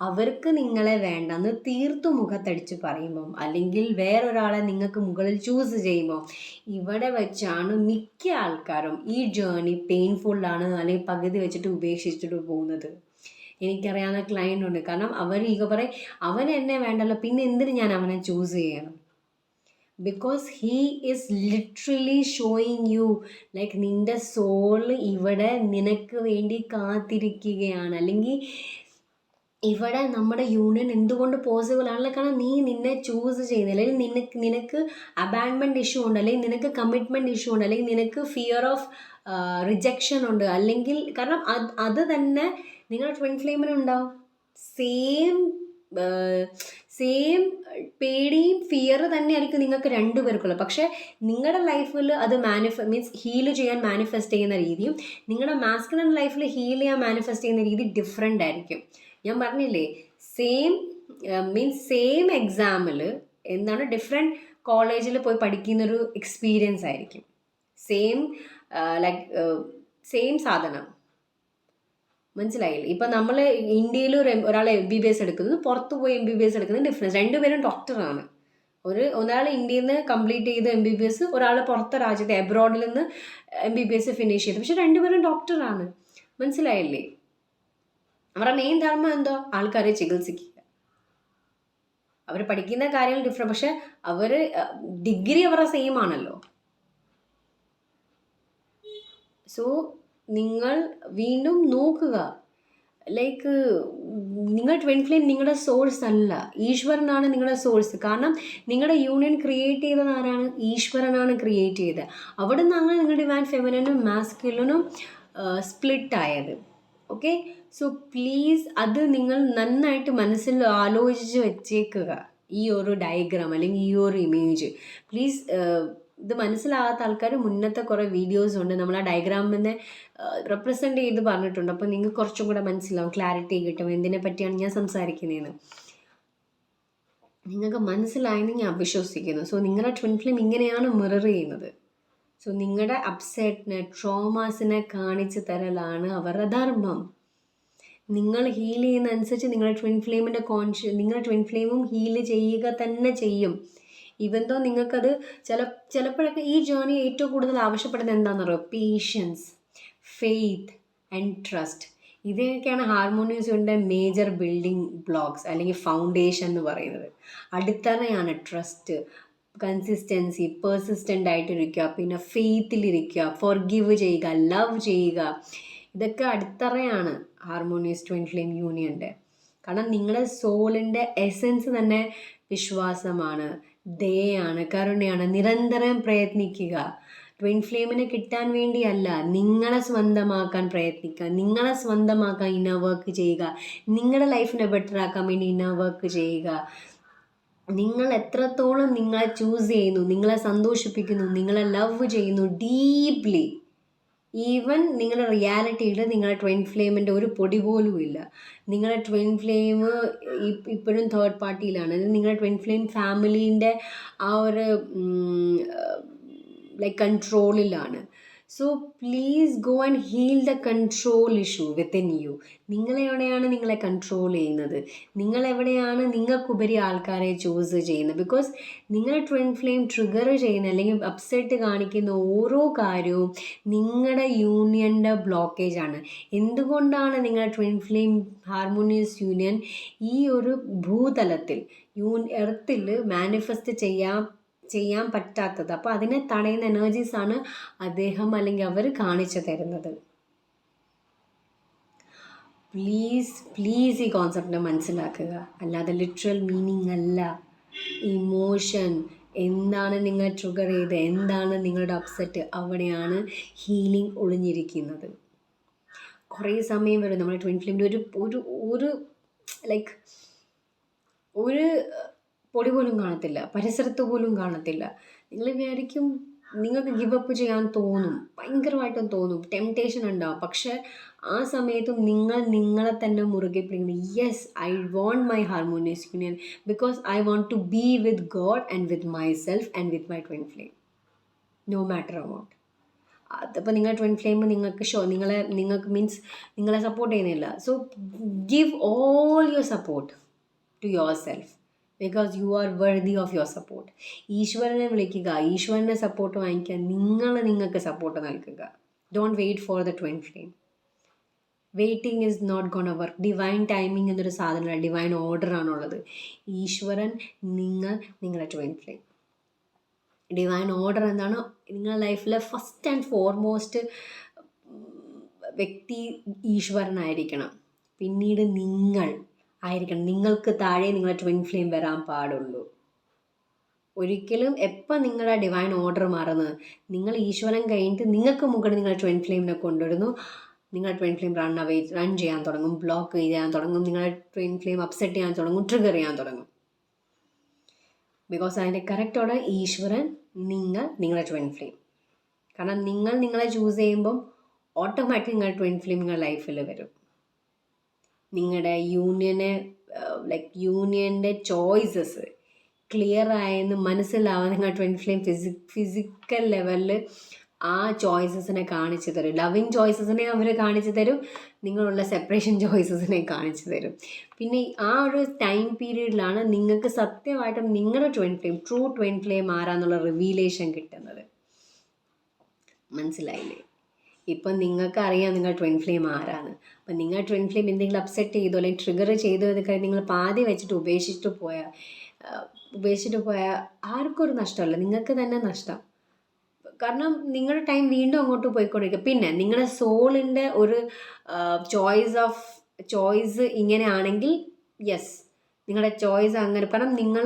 [SPEAKER 1] അവർക്ക് നിങ്ങളെ വേണ്ടെന്ന് തീർത്തു മുഖത്തടിച്ച് പറയുമ്പം, അല്ലെങ്കിൽ വേറൊരാളെ നിങ്ങൾക്ക് മുകളിൽ ചൂസ് ചെയ്യുമ്പോൾ, ഇവിടെ വെച്ചാണ് മിക്ക ആൾക്കാരും ഈ ജേർണി പെയിൻഫുള്ളാണ് അല്ലെങ്കിൽ പകുതി വെച്ചിട്ട് ഉപേക്ഷിച്ചിട്ട് പോകുന്നത്. എനിക്കറിയാവുന്ന ക്ലയൻ്റ് ഉണ്ട്. കാരണം അവർ പറയും അവൻ എന്നെ വേണ്ടല്ലോ, പിന്നെ എന്തിന് ഞാൻ അവനെ ചൂസ് ചെയ്യണം? Because he is literally showing you like നിൻ്റെ സോള് ഇവിടെ നിനക്ക് വേണ്ടി കാത്തിരിക്കുകയാണ്. അല്ലെങ്കിൽ ഇവിടെ നമ്മുടെ യൂണിയൻ എന്തുകൊണ്ട് പോസിബിൾ ആണല്ലോ? കാരണം നീ നിന്നെ ചൂസ് ചെയ്യുന്നില്ല, അല്ലെങ്കിൽ നിനക്ക് അബാൻഡ്മെൻറ്റ് ഇഷ്യൂ ഉണ്ട്, അല്ലെങ്കിൽ നിനക്ക് കമ്മിറ്റ്മെൻറ്റ് ഇഷ്യൂ ഉണ്ട്, അല്ലെങ്കിൽ നിനക്ക് ഫിയർ ഓഫ് റിജക്ഷൻ ഉണ്ട്, അല്ലെങ്കിൽ കാരണം അത് തന്നെ നിങ്ങളുടെ ട്വിൻ ഫ്ലെയിമിനുണ്ടാവും. സെയിം പേടിയും ഫിയർ തന്നെയായിരിക്കും നിങ്ങൾക്ക് രണ്ടുപേർക്കുള്ളത്. പക്ഷേ നിങ്ങളുടെ ലൈഫിൽ അത് ഹീൽ ചെയ്യാൻ മാനിഫെസ്റ്റ് ചെയ്യുന്ന രീതിയും നിങ്ങളുടെ മാസ്കുലിൻ ലൈഫിൽ ഹീൽ ചെയ്യാൻ മാനിഫെസ്റ്റ് ചെയ്യുന്ന രീതി ഡിഫറെൻ്റ് ആയിരിക്കും. ഞാൻ പറഞ്ഞില്ലേ, സെയിം എക്സാമിൽ എന്താണ് ഡിഫറെൻറ്റ് കോളേജിൽ പോയി പഠിക്കുന്നൊരു എക്സ്പീരിയൻസ് ആയിരിക്കും. സെയിം ലൈക്ക് സെയിം സാധനം. മനസ്സിലായില്ലേ? ഇപ്പം നമ്മൾ ഇന്ത്യയിൽ ഒരാൾ MBBS എടുക്കുന്നത് പുറത്ത് പോയി MBBS എടുക്കുന്നത് ഡിഫറൻസ്. രണ്ടുപേരും ഡോക്ടറാണ്. ഒരാൾ ഇന്ത്യയിൽ നിന്ന് കംപ്ലീറ്റ് ചെയ്ത് MBBS, ഒരാൾ പുറത്തെ രാജ്യത്തെ അബ്രോഡിൽ നിന്ന് MBBS ഫിനിഷ് ചെയ്തു. പക്ഷെ രണ്ടുപേരും ഡോക്ടറാണ്. മനസ്സിലായില്ലേ? അവരുടെ മെയിൻ ധർമ്മം എന്തോ? ആൾക്കാരെ ചികിത്സിക്കുക. അവർ പഠിക്കുന്ന കാര്യങ്ങൾ ഡിഫറെൻറ്റ്, പക്ഷെ അവർ ഡിഗ്രി അവരുടെ സെയിം ആണല്ലോ. സോ നിങ്ങൾ വീണ്ടും നോക്കുക, ലൈക്ക് നിങ്ങൾ ട്വിൻ ഫ്ലെയിം നിങ്ങളുടെ സോഴ്സ് അല്ല, ഈശ്വരനാണ് നിങ്ങളുടെ സോഴ്സ്. കാരണം നിങ്ങളുടെ യൂണിയൻ ക്രിയേറ്റ് ചെയ്തത് ആരാണ്? ഈശ്വരനാണ് ക്രിയേറ്റ് ചെയ്തത്. അവിടെ നിന്നാണ് നിങ്ങളുടെ ഡിവൈൻ ഫെമിനിനും മാസ്കുലിനും സ്പ്ലിറ്റ് ആയത്. ഓക്കെ, സോ പ്ലീസ് അത് നിങ്ങൾ നന്നായിട്ട് മനസ്സിൽ ആലോചിച്ച് വെച്ചേക്കുക. ഈ ഒരു ഡയഗ്രാം അല്ലെങ്കിൽ ഈ ഒരു ഇമേജ് പ്ലീസ്. ഇത് മനസ്സിലാകാത്ത ആൾക്കാർ മുന്നത്തെ കുറേ വീഡിയോസ് ഉണ്ട്, നമ്മൾ ആ ഡയഗ്രാമിനെ റെപ്രസെൻ്റ് ചെയ്ത് പറഞ്ഞിട്ടുണ്ട്. അപ്പോൾ നിങ്ങൾക്ക് കുറച്ചും കൂടെ മനസ്സിലാവും, ക്ലാരിറ്റി കിട്ടും എന്തിനെ പറ്റിയാണ് ഞാൻ സംസാരിക്കുന്നതെന്ന്. നിങ്ങൾക്ക് മനസ്സിലായെന്ന് ഞാൻ വിശ്വസിക്കുന്നു. സോ നിങ്ങളുടെ ട്വിൻ ഫ്ലെയിം ഇങ്ങനെയാണ് മിറർ ചെയ്യുന്നത്. സോ നിങ്ങളുടെ അപ്സെറ്റിനെ, ട്രോമാസിനെ കാണിച്ചു തരലാണ് അവരുടെ ധർമ്മം. നിങ്ങൾ ഹീൽ ചെയ്യുന്ന അനുസരിച്ച് നിങ്ങളുടെ ട്വിൻ ഫ്ലെയിമിൻ്റെ നിങ്ങളുടെ ട്വിൻ ഫ്ലെയിമും ഹീൽ ചെയ്യുക തന്നെ ചെയ്യും. ഈവൻ ദോ നിങ്ങൾക്കത് ചിലപ്പോഴൊക്കെ ഈ ജേർണി ഏറ്റവും കൂടുതൽ ആവശ്യപ്പെടുന്നത് എന്താണെന്ന് പറയുക? Patience, faith and trust. ഇതൊക്കെയാണ് ഹാർമോണിയസിൻ്റെ മേജർ ബിൽഡിംഗ് ബ്ലോക്സ് അല്ലെങ്കിൽ ഫൗണ്ടേഷൻ എന്ന് പറയുന്നത്. അടിത്തറയാണ് ട്രസ്റ്റ്, കൺസിസ്റ്റൻസി, പെർസിസ്റ്റൻ്റ് ആയിട്ടിരിക്കുക, പിന്നെ ഫെയ്ത്തിലിരിക്കുക, ഫോർഗിവ് ചെയ്യുക, ലവ് ചെയ്യുക. ഇതൊക്കെ അടിത്തറയാണ് ഹാർമോണിയസ് ട്വിൻ ഫ്ലെയിം യൂണിയൻ്റെ. കാരണം നിങ്ങളുടെ സോളിൻ്റെ എസൻസ് തന്നെ വിശ്വാസമാണ്, ദയയാണ്, കരുണയാണ്. നിരന്തരം പ്രയത്നിക്കുക. ട്വിൻ ഫ്ലെയിമിന് കിട്ടാൻ വേണ്ടിയല്ല, നിങ്ങളെ സ്വന്തമാക്കാൻ പ്രയത്നിക്കുക. നിങ്ങളെ സ്വന്തമാക്കാൻ ഇന്നർ വർക്ക് ചെയ്യുക. നിങ്ങളുടെ ലൈഫിനെ ബെറ്റർ ആക്കാൻ വേണ്ടി ഇന്നർ വർക്ക് ചെയ്യുക. നിങ്ങൾ എത്രത്തോളം നിങ്ങളെ ചൂസ് ചെയ്യുന്നു, നിങ്ങളെ സന്തോഷിപ്പിക്കുന്നു, നിങ്ങളെ ലവ് ചെയ്യുന്നു ഡീപ്ലി, ഈവൻ നിങ്ങളുടെ റിയാലിറ്റിയിൽ നിങ്ങളുടെ ട്വിൻ ഫ്ലെയിമിൻ്റെ ഒരു പൊടി പോലും ഇല്ല. നിങ്ങളുടെ ട്വിൻ ഫ്ലെയിം ഇപ്പോഴും തേർഡ് പാർട്ടിയിലാണ്. നിങ്ങളുടെ ട്വിൻ ഫ്ലെയിം ഫാമിലീൻ്റെ ആ ഒരു ലൈക്ക് കൺട്രോളിലാണ്. So please go and heal the control issue within you. നിങ്ങളെവിടെയാണ് നിങ്ങളെ കൺട്രോൾ ചെയ്യുന്നത്? നിങ്ങളെവിടെയാണ് നിങ്ങൾക്കുപരി ആൾക്കാരെ ചൂസ് ചെയ്യുന്നത്? ബിക്കോസ് നിങ്ങളുടെ ട്വിൻ ഫ്ലെയിം ട്രിഗർ ചെയ്യുന്ന അല്ലെങ്കിൽ അപ്സെറ്റ് കാണിക്കുന്ന ഓരോ കാര്യവും നിങ്ങളുടെ യൂണിയൻ്റെ ബ്ലോക്കേജ് ആണ്. എന്തുകൊണ്ടാണ് നിങ്ങളുടെ ട്വിൻ ഫ്ലെയിം ഹാർമോണിയസ് യൂണിയൻ ഈ ഒരു ഭൂതലത്തിൽ എർത്തിൽ മാനിഫെസ്റ്റ് ചെയ്യാൻ പറ്റാത്തത്? അപ്പോൾ അതിനെ തടയുന്ന എനർജീസാണ് അദ്ദേഹം അല്ലെങ്കിൽ അവർ കാണിച്ചു തരുന്നത്. പ്ലീസ് ഈ കോൺസെപ്റ്റിനെ മനസ്സിലാക്കുക. അല്ലാതെ ലിറ്ററൽ മീനിങ് അല്ല. ഇമോഷൻ എന്താണ് നിങ്ങൾ ട്രിഗർ ചെയ്ത്, എന്താണ് നിങ്ങളുടെ അപ്സെറ്റ്, അവിടെയാണ് ഹീലിംഗ് ഒളിഞ്ഞിരിക്കുന്നത്. കുറേ സമയം വരും നമ്മുടെ ട്വിൻ ഫ്ലെയിമിൻ്റെ ഒരു ലൈക്ക് ഒരു പൊടി പോലും കാണത്തില്ല, പരിസരത്ത് പോലും കാണത്തില്ല. നിങ്ങൾ വിചാരിക്കും, നിങ്ങൾക്ക് ഗിവ് അപ്പ് ചെയ്യാൻ തോന്നും, ഭയങ്കരമായിട്ടും തോന്നും, ടെംപ്റ്റേഷൻ ഉണ്ടാവും. പക്ഷേ ആ സമയത്തും നിങ്ങളെ തന്നെ മുറുകെ പിടിക്കുന്നു. Yes, I want my harmonious union because I want to be with God and with my self and with my twin flame, no matter amount. അതിപ്പോൾ നിങ്ങളുടെ ട്വിൻ ഫ്ലെയിം നിങ്ങൾക്ക് മീൻസ് നിങ്ങളെ സപ്പോർട്ട് ചെയ്യുന്നില്ല. So give all your support to your self because you are worthy of your support. ഈശ്വരനെ വിളിക്കുക, ഈശ്വരനെ support വാങ്ങിക്കുക, നിങ്ങൾക്ക് സപ്പോർട്ട് നൽകുക. Don't wait for the twin flame. Waiting is not gonna work. Divine timing എന്നൊരു സാധനമല്ല, divine ഓർഡറാണുള്ളത്. ഈശ്വരൻ, നിങ്ങളുടെ ട്വിൻ ഫ്ലെയിം. ഡിവൈൻ ഓർഡർ എന്താണ്? നിങ്ങളുടെ ലൈഫിലെ ഫസ്റ്റ് ആൻഡ് ഫോർമോസ്റ്റ് വ്യക്തി ഈശ്വരനായിരിക്കണം. പിന്നീട് നിങ്ങൾ ആയിരിക്കണം. നിങ്ങൾക്ക് താഴെ നിങ്ങളുടെ ട്വിൻ ഫ്ലെയിം വരാൻ പാടുള്ളൂ. ഒരിക്കലും എപ്പോൾ നിങ്ങളുടെ ഡിവൈൻ ഓർഡർ മാറുന്നത്, നിങ്ങൾ ഈശ്വരൻ കഴിഞ്ഞിട്ട് നിങ്ങൾക്ക് മുകളിൽ നിങ്ങളുടെ ട്വിൻ ഫ്ലെയിമിനെ കൊണ്ടുവരുന്നു, നിങ്ങളുടെ ട്വിൻ ഫ്ലെയിം റൺ ചെയ്യാൻ തുടങ്ങും, ബ്ലോക്ക് ചെയ്യാൻ തുടങ്ങും, നിങ്ങളുടെ ട്വിൻ ഫ്ലെയിം അപ്സെറ്റ് ചെയ്യാൻ തുടങ്ങും, ട്രിഗർ ചെയ്യാൻ തുടങ്ങും. ബിക്കോസ് അതിൻ്റെ കറക്റ്റ് ഓർഡർ ഈശ്വരൻ, നിങ്ങളുടെ ട്വിൻ ഫ്ലെയിം. കാരണം നിങ്ങളെ ചൂസ് ചെയ്യുമ്പം ഓട്ടോമാറ്റിക് നിങ്ങളുടെ ട്വിൻ ഫ്ലെയിം നിങ്ങളുടെ ലൈഫിൽ വരും. നിങ്ങളുടെ യൂണിയൻ്റെ ചോയ്സസ് ക്ലിയർ ആയെന്ന് മനസ്സിലാവാൻ നിങ്ങളുടെ ട്വിൻ ഫ്ലെയിം ഫിസിക്കൽ ലെവലിൽ ആ ചോയ്സസിനെ കാണിച്ചു തരും. ലവിങ് ചോയ്സസിനെ അവർ കാണിച്ചു തരും, നിങ്ങളുള്ള സെപ്പറേഷൻ ചോയ്സസിനെ കാണിച്ചു തരും. പിന്നെ ആ ഒരു ടൈം പീരീഡിലാണ് നിങ്ങൾക്ക് സത്യമായിട്ടും നിങ്ങളുടെ ട്രൂ ട്വിൻ ഫ്ലെയിം ആരാന്നുള്ള റിവീലേഷൻ കിട്ടുന്നത്. മനസ്സിലായില്ലേ? ഇപ്പം നിങ്ങൾക്ക് അറിയാം നിങ്ങൾ ട്വിൻ ഫ്ലെയിം ആരാണ്. അപ്പം നിങ്ങൾ ട്വിൻ ഫ്ലെയിം എന്തെങ്കിലും അപ്സെറ്റ് ചെയ്തോ അല്ലെങ്കിൽ ട്രിഗർ ചെയ്തോ എന്നൊക്കെ നിങ്ങൾ പാതി വെച്ചിട്ട് ഉപേക്ഷിച്ചിട്ട് പോയാൽ ആർക്കും ഒരു നഷ്ടമല്ല, നിങ്ങൾക്ക് തന്നെ നഷ്ടം. കാരണം നിങ്ങളുടെ ടൈം വീണ്ടും അങ്ങോട്ട് പോയിക്കൊണ്ടിരിക്കുക. പിന്നെ നിങ്ങളുടെ സോളിൻ്റെ ഒരു ചോയ്സ് ഇങ്ങനെയാണെങ്കിൽ യെസ്, നിങ്ങളുടെ ചോയ്സ് അങ്ങനെ. കാരണം നിങ്ങൾ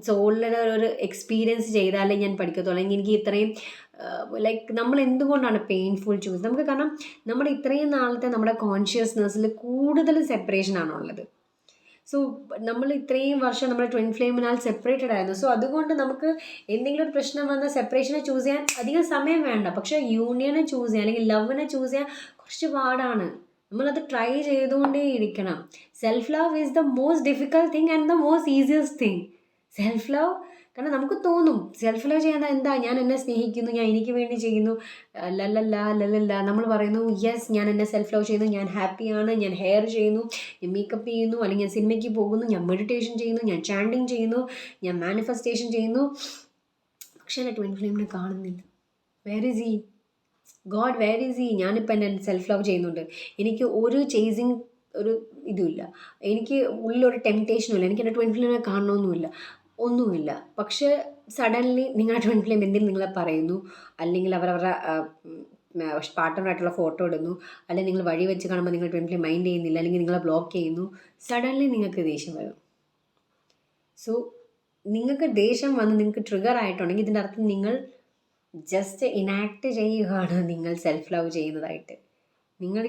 [SPEAKER 1] സോളിൻ്റെ ഒരു എക്സ്പീരിയൻസ് ചെയ്താലേ ഞാൻ പഠിക്കത്തുള്ളൂ, അല്ലെങ്കിൽ എനിക്ക് ഇത്രയും ലൈക്ക് നമ്മൾ എന്തുകൊണ്ടാണ് പെയിൻഫുൾ ചൂസ് നമുക്ക്. കാരണം നമ്മുടെ ഇത്രയും നാളത്തെ നമ്മുടെ കോൺഷ്യസ്നെസ്സിൽ കൂടുതൽ സെപ്പറേഷനാണുള്ളത്. സോ നമ്മൾ ഇത്രയും വർഷം നമ്മുടെ ട്വിൻ ഫ്ലെയിമിനാൽ സെപ്പറേറ്റഡ് ആയിരുന്നു. സോ അതുകൊണ്ട് നമുക്ക് എന്തെങ്കിലും ഒരു പ്രശ്നം വന്നാൽ സെപ്പറേഷനെ ചൂസ് ചെയ്യാൻ അധികം സമയം വേണ്ട. പക്ഷേ യൂണിയനെ ചൂസ് ചെയ്യാൻ അല്ലെങ്കിൽ ലവിനെ ചൂസ് ചെയ്യാൻ കുറച്ച് പാടാണ്. നമ്മളത് ട്രൈ ചെയ്തുകൊണ്ടേ ഇരിക്കണം. Self love is the most difficult thing and the most easiest thing. Self love, കാരണം നമുക്ക് തോന്നും സെൽഫ് ലവ് ചെയ്യാൻ എന്താ, ഞാൻ എന്നെ സ്നേഹിക്കുന്നു, ഞാൻ എനിക്ക് വേണ്ടി ചെയ്യുന്നു, ലല്ലല്ല നമ്മൾ പറയുന്നു യെസ് ഞാൻ എന്നെ സെൽഫ് ലവ് ചെയ്യുന്നു, ഞാൻ ഹാപ്പിയാണ്, ഞാൻ ഹെയർ ചെയ്യുന്നു, ഞാൻ മേക്കപ്പ് ചെയ്യുന്നു, അല്ലെങ്കിൽ ഞാൻ സിനിമയ്ക്ക് പോകുന്നു, ഞാൻ മെഡിറ്റേഷൻ ചെയ്യുന്നു, ഞാൻ ചാൻഡിങ് ചെയ്യുന്നു, ഞാൻ മാനിഫെസ്റ്റേഷൻ ചെയ്യുന്നു. പക്ഷേ എൻ്റെ ട്വിൻ ഫ്ലെയിമിനെ കാണുന്നില്ല. Where is he? God where is he? ഞാനിപ്പോൾ എൻ്റെ സെൽഫ് ലവ് ചെയ്യുന്നുണ്ട്, എനിക്ക് ഒരു ചേസിങ് ഒരു ഇതുമില്ല, എനിക്ക് ഉള്ളിലൊരു ടെംപ്റ്റേഷനും ഇല്ല, എനിക്ക് എൻ്റെ ട്വിൻ ഫ്ലെയിമിനെ കാണണമെന്നുമില്ല, ഒന്നുമില്ല. പക്ഷേ സഡൻലി നിങ്ങളുടെ ട്വിൻ ഫ്ലെയിം എന്തെങ്കിലും നിങ്ങളെ പറയുന്നു, അല്ലെങ്കിൽ അവരവരുടെ പാർട്ട്ണറായിട്ടുള്ള ഫോട്ടോ ഇടുന്നു, അല്ലെങ്കിൽ നിങ്ങൾ വഴി വെച്ച് കാണുമ്പോൾ നിങ്ങൾ ട്വിൻ ഫ്ലെയിം മൈൻഡ് ചെയ്യുന്നില്ല, അല്ലെങ്കിൽ നിങ്ങളെ ബ്ലോക്ക് ചെയ്യുന്നു, സഡൻലി നിങ്ങൾക്ക് ദേഷ്യം വരും. സോ നിങ്ങൾക്ക് ദേഷ്യം വന്ന് നിങ്ങൾക്ക് ട്രിഗർ ആയിട്ടുണ്ടെങ്കിൽ ഇതിൻ്റെ അർത്ഥം നിങ്ങൾ ജസ്റ്റ് ഇനാക്ട് ചെയ്യുകയാണ് നിങ്ങൾ സെൽഫ് ലവ് ചെയ്യുന്നതായിട്ട്. നിങ്ങൾ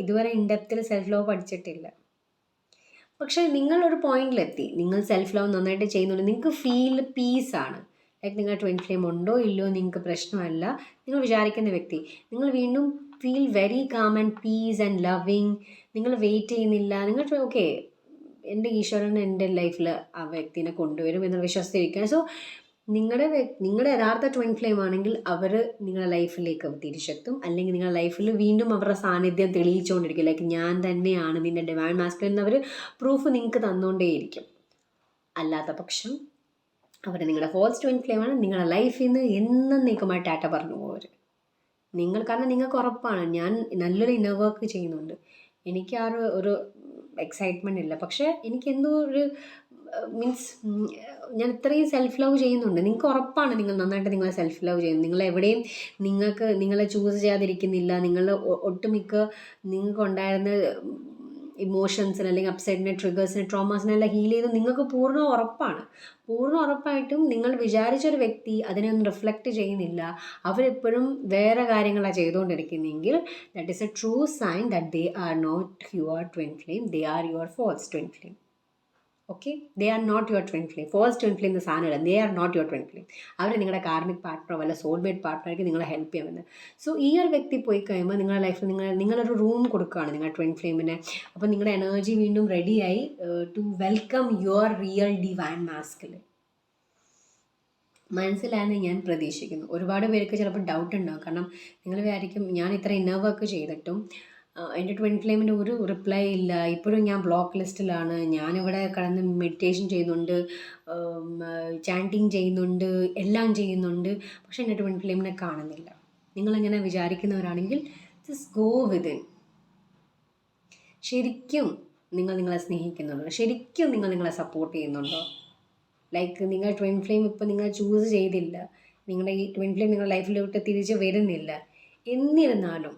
[SPEAKER 1] ഇതുവരെ ഇൻഡെപ്തിൽ സെൽഫ് ലവ് പഠിച്ചിട്ടില്ല. പക്ഷേ നിങ്ങളൊരു പോയിന്റിലെത്തി, നിങ്ങൾ സെൽഫ് ലവ് നന്നായിട്ട് ചെയ്യുന്നുണ്ട്, നിങ്ങൾക്ക് ഫീൽ പീസാണ്. ലൈക്ക് നിങ്ങൾ ട്വിൻ ഫ്ലെയിം ഉണ്ടോ ഇല്ലയോ നിങ്ങൾക്ക് പ്രശ്നമല്ല, നിങ്ങൾ വിചാരിക്കുന്ന വ്യക്തി, നിങ്ങൾ വീണ്ടും feel very calm and piece and loving. നിങ്ങൾ വെയിറ്റ് ചെയ്യുന്നില്ല, നിങ്ങൾ ഓക്കെ എൻ്റെ ഈശ്വരൻ എൻ്റെ ലൈഫിൽ ആ വ്യക്തിനെ കൊണ്ടുവരും എന്നുള്ള വിശ്വസിച്ചിരിക്കുക. സോ നിങ്ങളുടെ യഥാർത്ഥ ട്വിൻ ഫ്ലെയിം ആണെങ്കിൽ അവർ നിങ്ങളുടെ ലൈഫിലേക്ക് തിരിച്ചെത്തും, അല്ലെങ്കിൽ നിങ്ങളുടെ ലൈഫിൽ വീണ്ടും അവരുടെ സാന്നിധ്യം തെളിയിച്ചുകൊണ്ടിരിക്കും. ലൈക്ക് ഞാൻ തന്നെയാണ് നിൻ്റെ ഡിവൈൻ മാസ്കുലിൻ എന്നവർ പ്രൂഫ് നിങ്ങൾക്ക് തന്നുകൊണ്ടേയിരിക്കും. അല്ലാത്ത പക്ഷം അവർ നിങ്ങളുടെ ഫോൾസ് ട്വിൻ ഫ്ലെയിമാണ്. നിങ്ങളുടെ ലൈഫിൽ നിന്ന് എന്നേക്കുമായി ടാറ്റ പറഞ്ഞു പോവർ കാരണം നിങ്ങൾക്ക് ഉറപ്പാണ് ഞാൻ നല്ലൊരു ഇന്നർ വർക്ക് ചെയ്യുന്നുണ്ട്, എനിക്ക് ആ ഒരു എക്സൈറ്റ്മെൻ്റ് ഇല്ല, പക്ഷേ എനിക്ക് എന്തോ ഒരു മീൻസ് ഞാൻ ഇത്രയും സെൽഫ് ലവ് ചെയ്യുന്നുണ്ട്, നിങ്ങൾക്ക് ഉറപ്പാണ് നിങ്ങൾ നന്നായിട്ട് നിങ്ങളെ സെൽഫ് ലവ് ചെയ്യുന്നു. നിങ്ങളെവിടെയും നിങ്ങളെ ചൂസ് ചെയ്യാതിരിക്കുന്നില്ല. നിങ്ങൾ ഒട്ടുമിക്ക നിങ്ങൾക്കുണ്ടായിരുന്ന ഇമോഷൻസിന് അല്ലെങ്കിൽ അപ്സെറ്റിനെ ട്രിഗേഴ്സിനെ ട്രോമാസിനെല്ലാം ഹീൽ ചെയ്ത് നിങ്ങൾക്ക് പൂർണ്ണ ഉറപ്പായിട്ടും നിങ്ങൾ വിചാരിച്ചൊരു വ്യക്തി അതിനെ ഒന്നും റിഫ്ലക്റ്റ് ചെയ്യുന്നില്ല, അവരെപ്പോഴും വേറെ കാര്യങ്ങളാണ് ചെയ്തുകൊണ്ടിരിക്കുന്നതെങ്കിൽ that is a true sign that they are not your twin flame, they are your false twin flame. Okay, they are not your twin flame. False twin flame എന്ന സാധനമല്ല, they are not your twin flame. അവർ നിങ്ങളുടെ karmic പാർട്ട്ണറോ വല്ല soulmate പാർട്ട്ണർക്ക് നിങ്ങളെ help ചെയ്യാമെന്ന്. So ഈ ഒരു വ്യക്തി പോയി കഴിയുമ്പോൾ നിങ്ങളുടെ ലൈഫിൽ നിങ്ങളൊരു റൂം കൊടുക്കുകയാണ് നിങ്ങളുടെ ട്വിൻ ഫ്ലെയിമിനെ. അപ്പോൾ നിങ്ങളുടെ എനർജി വീണ്ടും റെഡിയായി to welcome your real divine masculine. മനസ്സിലായെന്ന് ഞാൻ പ്രതീക്ഷിക്കുന്നു. ഒരുപാട് പേർക്ക് ചിലപ്പോൾ ഡൗട്ട് ഉണ്ടാകും, കാരണം നിങ്ങൾ വിചാരിക്കും ഞാൻ ഇത്ര ഇന്നർ വർക്ക് ചെയ്തിട്ടും എൻ്റെ ട്വിൻ ഫ്ലെയിമിൻ്റെ ഒരു റിപ്ലൈ ഇല്ല, ഇപ്പോഴും ഞാൻ ബ്ലോക്ക് ലിസ്റ്റിലാണ്, ഞാനിവിടെ കിടന്ന് മെഡിറ്റേഷൻ ചെയ്യുന്നുണ്ട്, ചാൻറ്റിങ് ചെയ്യുന്നുണ്ട്, എല്ലാം ചെയ്യുന്നുണ്ട്, പക്ഷേ എൻ്റെ ട്വിൻ ഫ്ലെയിമിനെ കാണുന്നില്ല. നിങ്ങളങ്ങനെ വിചാരിക്കുന്നവരാണെങ്കിൽ ജസ്റ്റ് ഗോ വിതിൻ. ശരിക്കും നിങ്ങളെ സ്നേഹിക്കുന്നുണ്ടോ? ശരിക്കും നിങ്ങളെ സപ്പോർട്ട് ചെയ്യുന്നുണ്ടോ? ലൈക്ക് നിങ്ങൾ ട്വിൻ ഫ്ലെയിം ഇപ്പോൾ നിങ്ങൾ ചൂസ് ചെയ്തില്ല, നിങ്ങളുടെ ഈ ട്വിൻ ഫ്ലെയിം നിങ്ങളുടെ ലൈഫിലോട്ട് തിരിച്ച് വരുന്നില്ല, എന്നിരുന്നാലും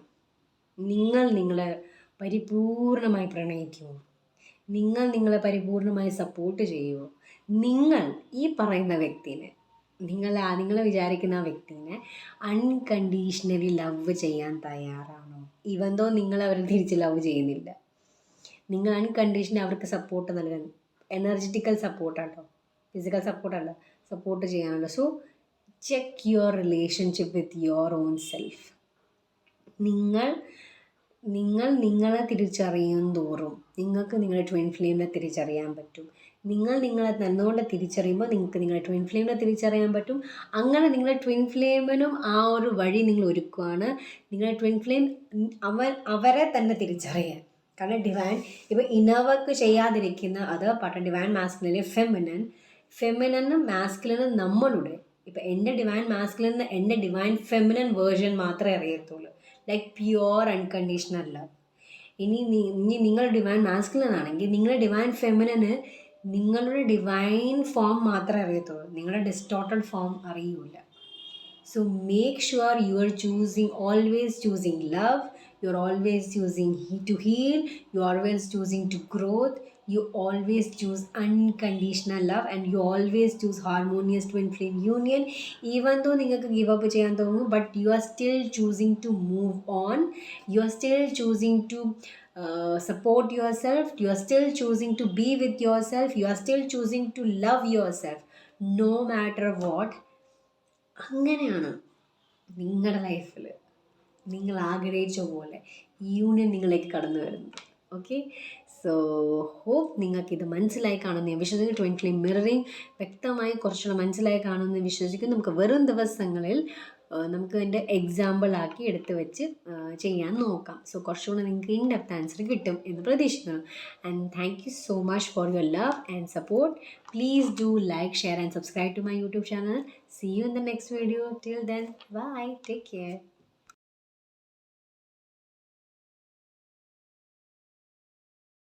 [SPEAKER 1] നിങ്ങളെ പരിപൂർണമായി പ്രണയിക്കുമോ? നിങ്ങളെ പരിപൂർണമായി സപ്പോർട്ട് ചെയ്യുമോ? നിങ്ങൾ ഈ പറയുന്ന വ്യക്തിനെ, നിങ്ങൾ വിചാരിക്കുന്ന ആ വ്യക്തിനെ അൺകണ്ടീഷണലി ലവ് ചെയ്യാൻ തയ്യാറാണോ? ഇവന്തോ നിങ്ങൾ അവരെ തിരിച്ച് ലവ് ചെയ്യുന്നില്ല, നിങ്ങൾ അൺകണ്ടീഷണലി അവർക്ക് സപ്പോർട്ട് നൽകാൻ, എനർജറ്റിക്കൽ സപ്പോർട്ടാട്ടോ, ഫിസിക്കൽ സപ്പോർട്ടല്ല, സപ്പോർട്ട് ചെയ്യാനുണ്ട്. So check your relationship with your own self. നിങ്ങൾ നിങ്ങൾ നിങ്ങളെ തിരിച്ചറിയും തോറും നിങ്ങൾക്ക് നിങ്ങളുടെ ട്വിൻ ഫ്ലെയിമിനെ തിരിച്ചറിയാൻ പറ്റും. നിങ്ങൾ നിങ്ങളെ നന്നുകൊണ്ട് തിരിച്ചറിയുമ്പോൾ നിങ്ങൾക്ക് നിങ്ങളുടെ ട്വിൻ ഫ്ലെയിമിനെ തിരിച്ചറിയാൻ പറ്റും. അങ്ങനെ നിങ്ങളുടെ ട്വിൻ ഫ്ലെയിമിനും ആ ഒരു വഴി നിങ്ങൾ ഒരുക്കുകയാണ്. നിങ്ങളുടെ ട്വിൻ ഫ്ലെയിം അവരെ തന്നെ തിരിച്ചറിയാൻ. കാരണം ഡിവൈൻ ഇപ്പോൾ ഇന്നർ വർക്ക് ചെയ്യാതിരിക്കുന്ന അത് പാട്ട ഡിവൈൻ മാസ്കുലിനെ ഫെമിനനും മാസ്കുലിനും നമ്മളുടെ ഇപ്പം എൻ്റെ ഡിവൈൻ മാസ്കുലിന് എൻ്റെ ഡിവൈൻ ഫെമിനൻ വേർഷൻ മാത്രമേ അറിയത്തുള്ളൂ. Like pure unconditional love. ഇനി നിങ്ങൾ ഡിവൈൻ മാസ്കുലിൻ ആണെങ്കിൽ നിങ്ങളുടെ ഡിവൈൻ ഫെമിനന് നിങ്ങളുടെ ഡിവൈൻ ഫോം മാത്രമേ അറിയത്തുള്ളൂ. നിങ്ങളുടെ ഡിസ്റ്റോർട്ടഡ് ഫോം അറിയില്ല. So make sure you are always choosing love, you are always choosing to heal, you are always choosing to growth, you always choose unconditional love, and you always choose harmonious twin flame union. Even though നിങ്ങൾക്ക് give up ചെയ്യാൻ തോന്നും, but you are still choosing to move on, you are still choosing to support yourself, you are still choosing to be with yourself, you are still choosing to love yourself no matter what. അങ്ങനെയാണ് നിങ്ങളുടെ ലൈഫിൽ നിങ്ങൾ ആഗ്രഹിച്ച പോലെ union നിങ്ങളിലേക്ക് കടന്നു വരുന്നത്. Okay, so hope നിങ്ങൾക്കിത് മനസ്സിലായി കാണുമെന്ന് ഞാൻ വിശ്വസിക്കുന്നു. ട്വിൻ ഫ്ലെയിം മിററിങ് വ്യക്തമായി കുറച്ചുകൂടെ മനസ്സിലായി കാണുമെന്ന് വിശ്വസിക്കുന്നു. നമുക്ക് വെറും ദിവസങ്ങളിൽ നമുക്ക് അതിൻ്റെ എക്സാമ്പിളാക്കി എടുത്ത് വെച്ച് ചെയ്യാൻ നോക്കാം. സോ കുറച്ചുകൂടെ നിങ്ങൾക്ക് ഇൻ ഡെപ്ത് ആൻസർ കിട്ടും എന്ന് പ്രതീക്ഷിക്കുന്നു. And thank you so much for your love and support. Please do like, share and subscribe to my YouTube channel. See you in the next video. Till then, bye. Take care.